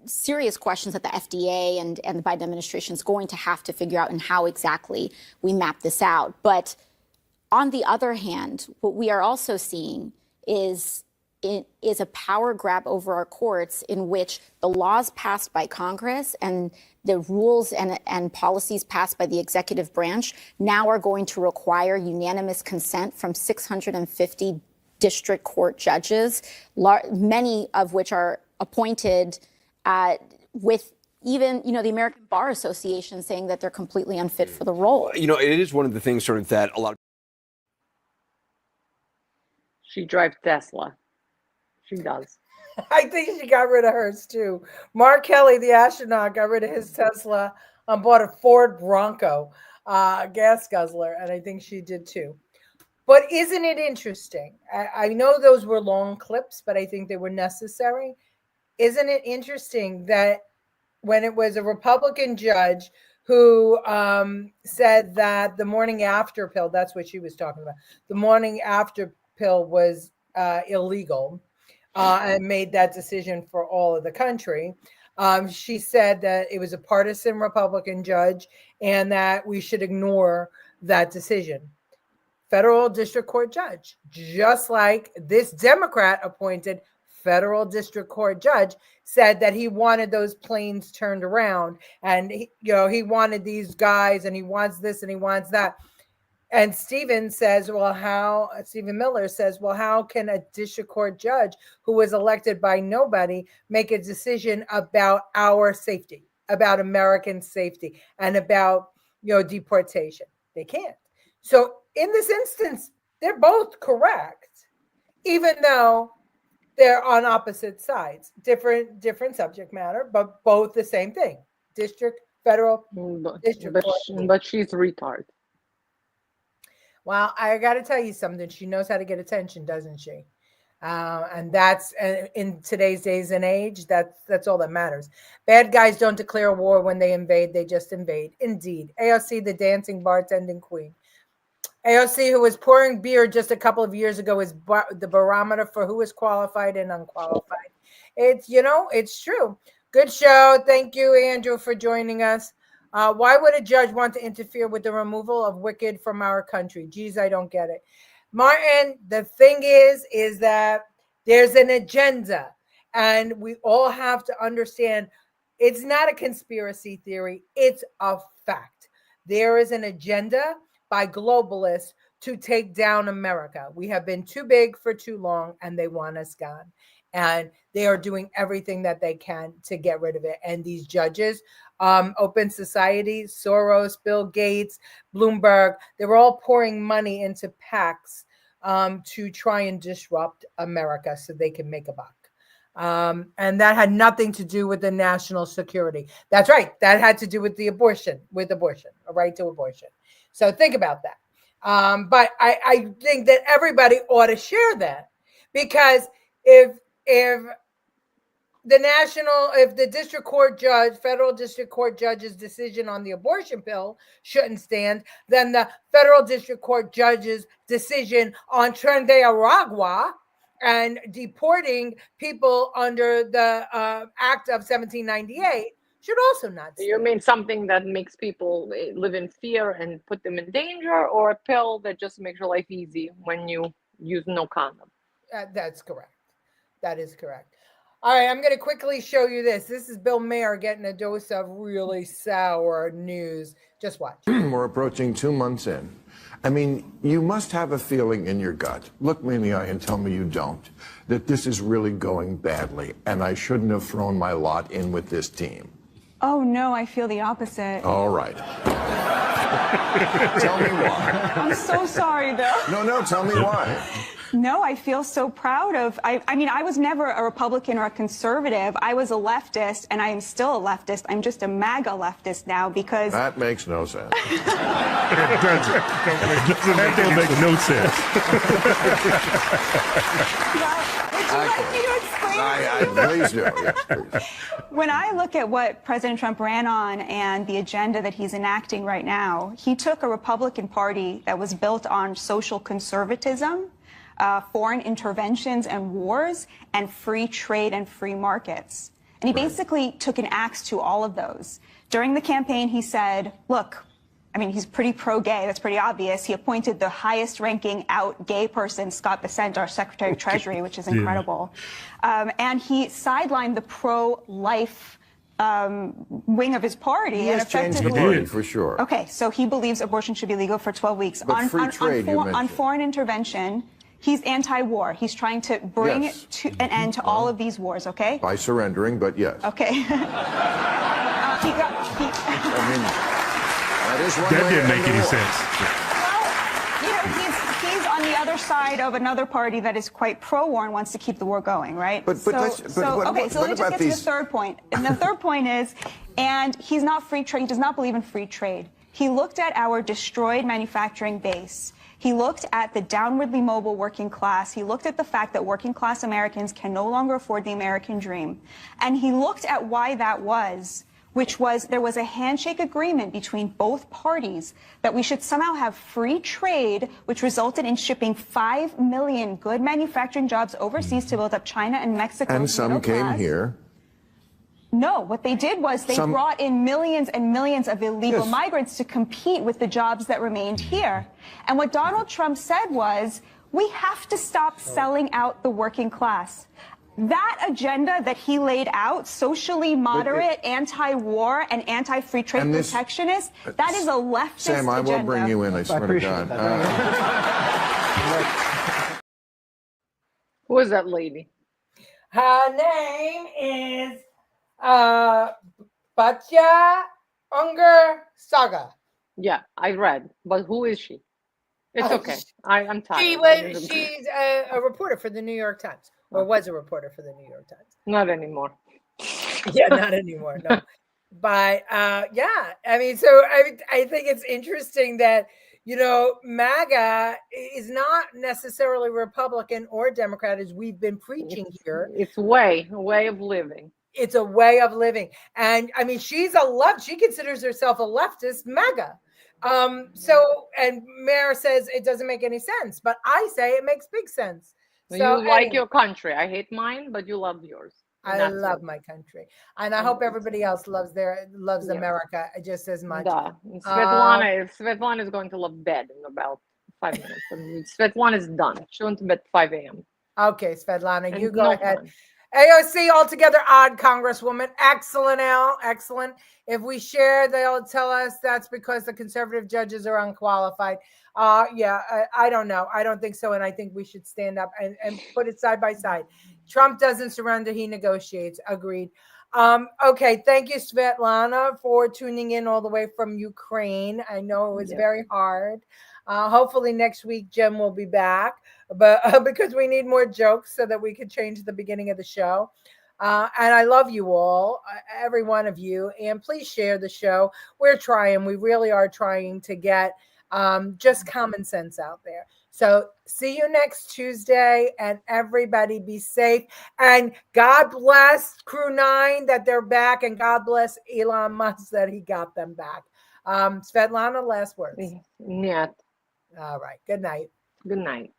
Speaker 16: serious questions that the FDA and the Biden administration is going to have to figure out and how exactly we map this out. But on the other hand, what we are also seeing is a power grab over our courts in which the laws passed by Congress and the rules and policies passed by the executive branch now are going to require unanimous consent from 650 district court judges, many of which are appointed with even, the American Bar Association saying that they're completely unfit for the role.
Speaker 14: It is one of the things sort of that a lot of
Speaker 1: She drives Tesla. She does.
Speaker 2: I think she got rid of hers too. Mark Kelly, the astronaut, got rid of his Tesla and bought a Ford Bronco, gas guzzler, and I think she did too. But isn't it interesting? I know those were long clips, but I think they were necessary. Isn't it interesting that when it was a Republican judge who said that the morning after pill, that's what she was talking about, the morning after pill was illegal, and made that decision for all of the country. She said that it was a partisan Republican judge and that we should ignore that decision. Federal district court judge, just like this Democrat appointed federal district court judge, said that he wanted those planes turned around, and he wanted these guys, and he wants this and he wants that. And Stephen Miller says, well, how can a district court judge who was elected by nobody make a decision about our safety, about American safety, and about, deportation? They can't. So in this instance, they're both correct, even though they're on opposite sides, different subject matter, but both the same thing. Federal district court.
Speaker 1: But she's retarded.
Speaker 2: Well, I got to tell you something. She knows how to get attention, doesn't she? And that's in today's days and age, that's all that matters. Bad guys don't declare war when they invade. They just invade. Indeed. AOC, the dancing bartending queen. AOC, who was pouring beer just a couple of years ago, is the barometer for who is qualified and unqualified. It's true. Good show. Thank you, Andrew, for joining us. Why would a judge want to interfere with the removal of wicked from our country? Geez, I don't get it. Martin, the thing is that there's an agenda, and we all have to understand it's not a conspiracy theory. It's a fact. There is an agenda by globalists to take down America. We have been too big for too long, and they want us gone. And they are doing everything that they can to get rid of it. And these judges, Open Society, Soros, Bill Gates, Bloomberg, they're all pouring money into PACs to try and disrupt America so they can make a buck. And that had nothing to do with the national security. That's right. That had to do with abortion, a right to abortion. So think about that. But I think that everybody ought to share that, because if the district court judge, federal district court judge's decision on the abortion pill shouldn't stand, then the federal district court judge's decision on Tren de Aragua and deporting people under the Act of 1798 should also not stand.
Speaker 1: You mean something that makes people live in fear and put them in danger, or a pill that just makes your life easy when you use no condom?
Speaker 2: That's correct. That is correct. All right, I'm going to quickly show you this. This is Bill Maher getting a dose of really sour news. Just watch.
Speaker 12: We're approaching 2 months in. I mean, you must have a feeling in your gut. Look me in the eye and tell me you don't. That this is really going badly, and I shouldn't have thrown my lot in with this team.
Speaker 15: Oh, no, I feel the opposite.
Speaker 12: All right. Tell me why.
Speaker 15: I'm so sorry, though.
Speaker 12: No, tell me why.
Speaker 15: No, I feel so proud of, I mean, I was never a Republican or a conservative. I was a leftist, and I am still a leftist. I'm just a MAGA leftist now because...
Speaker 12: That makes no sense.
Speaker 18: It doesn't. That makes no sense.
Speaker 15: Would you like me to explain?
Speaker 12: Please do. Yes, please.
Speaker 15: When I look at what President Trump ran on and the agenda that he's enacting right now, he took a Republican Party that was built on social conservatism, foreign interventions and wars, and free trade and free markets. And he basically took an axe to all of those. During the campaign, he said, look, I mean, he's pretty pro-gay. That's pretty obvious. He appointed the highest-ranking out gay person, Scott Bessent, our Secretary of Treasury, which is incredible. And he sidelined the pro-life wing of his party.
Speaker 12: He has changed the party, for sure.
Speaker 15: Okay, so he believes abortion should be legal for 12 weeks.
Speaker 12: But free trade,
Speaker 15: on foreign intervention, he's anti-war. He's trying to bring to an end to all of these wars, okay?
Speaker 12: By surrendering, but yes.
Speaker 15: Okay.
Speaker 12: I mean, that is one
Speaker 18: That
Speaker 12: way
Speaker 18: didn't
Speaker 12: to
Speaker 18: make
Speaker 12: end
Speaker 18: any
Speaker 12: the war.
Speaker 18: sense.
Speaker 15: Well, he's on the other side of another party that is quite pro-war and wants to keep the war going, right?
Speaker 12: But
Speaker 15: so let me just get to the third point. And the third point is, and he's not free trade. He does not believe in free trade. He looked at our destroyed manufacturing base. He looked at the downwardly mobile working class. He looked at the fact that working class Americans can no longer afford the American dream. And he looked at why that was. which was there was a handshake agreement between both parties that we should somehow have free trade, which resulted in shipping 5 million good manufacturing jobs overseas to build up China and Mexico.
Speaker 12: And some came here.
Speaker 15: No, what they did was they brought in millions and millions of illegal migrants to compete with the jobs that remained here. And what Donald Trump said was, we have to stop selling out the working class. That agenda that he laid out, socially moderate, anti-war, and anti-free trade protectionist, that is a leftist
Speaker 12: Sam, I will
Speaker 15: agenda.
Speaker 12: bring you in, I swear to God.
Speaker 1: Who is that lady?
Speaker 2: Her name is Batya Unger Saga.
Speaker 1: Yeah, I read, but who is she? It's okay. I'm tired.
Speaker 2: She's a reporter for the New York Times, or was a reporter for the New York Times.
Speaker 1: Not anymore.
Speaker 2: Yeah, not anymore. No, but yeah, I mean, so I think it's interesting that MAGA is not necessarily Republican or Democrat, as we've been preaching here.
Speaker 1: It's a way of living.
Speaker 2: It's a way of living, and I mean, she considers herself a leftist MAGA. And Mayor says it doesn't make any sense, but I say it makes big sense. So
Speaker 1: you like your country. I hate mine, but you love yours.
Speaker 2: I love my country, and I hope everybody else loves America just as much.
Speaker 1: Svetlana is going to love bed in about 5 minutes. I mean, Svetlana is done. She went to bed 5 a.m.
Speaker 2: Okay, Svetlana, you go ahead. AOC altogether odd, Congresswoman. Excellent, Al. Excellent. If we share, they'll tell us that's because the conservative judges are unqualified. I don't know. I don't think so. And I think we should stand up and put it side by side. Trump doesn't surrender. He negotiates. Agreed. Okay. Thank you, Svetlana, for tuning in all the way from Ukraine. I know it was very hard. Hopefully next week, Jim will be back, but because we need more jokes so that we can change the beginning of the show. And I love you all, every one of you, and please share the show. We really are trying to get just common sense out there. So see you next Tuesday, and everybody be safe. And God bless Crew 9 that they're back, and God bless Elon Musk that he got them back. Svetlana, last words.
Speaker 1: Yeah.
Speaker 2: All right. Good night.
Speaker 1: Good night.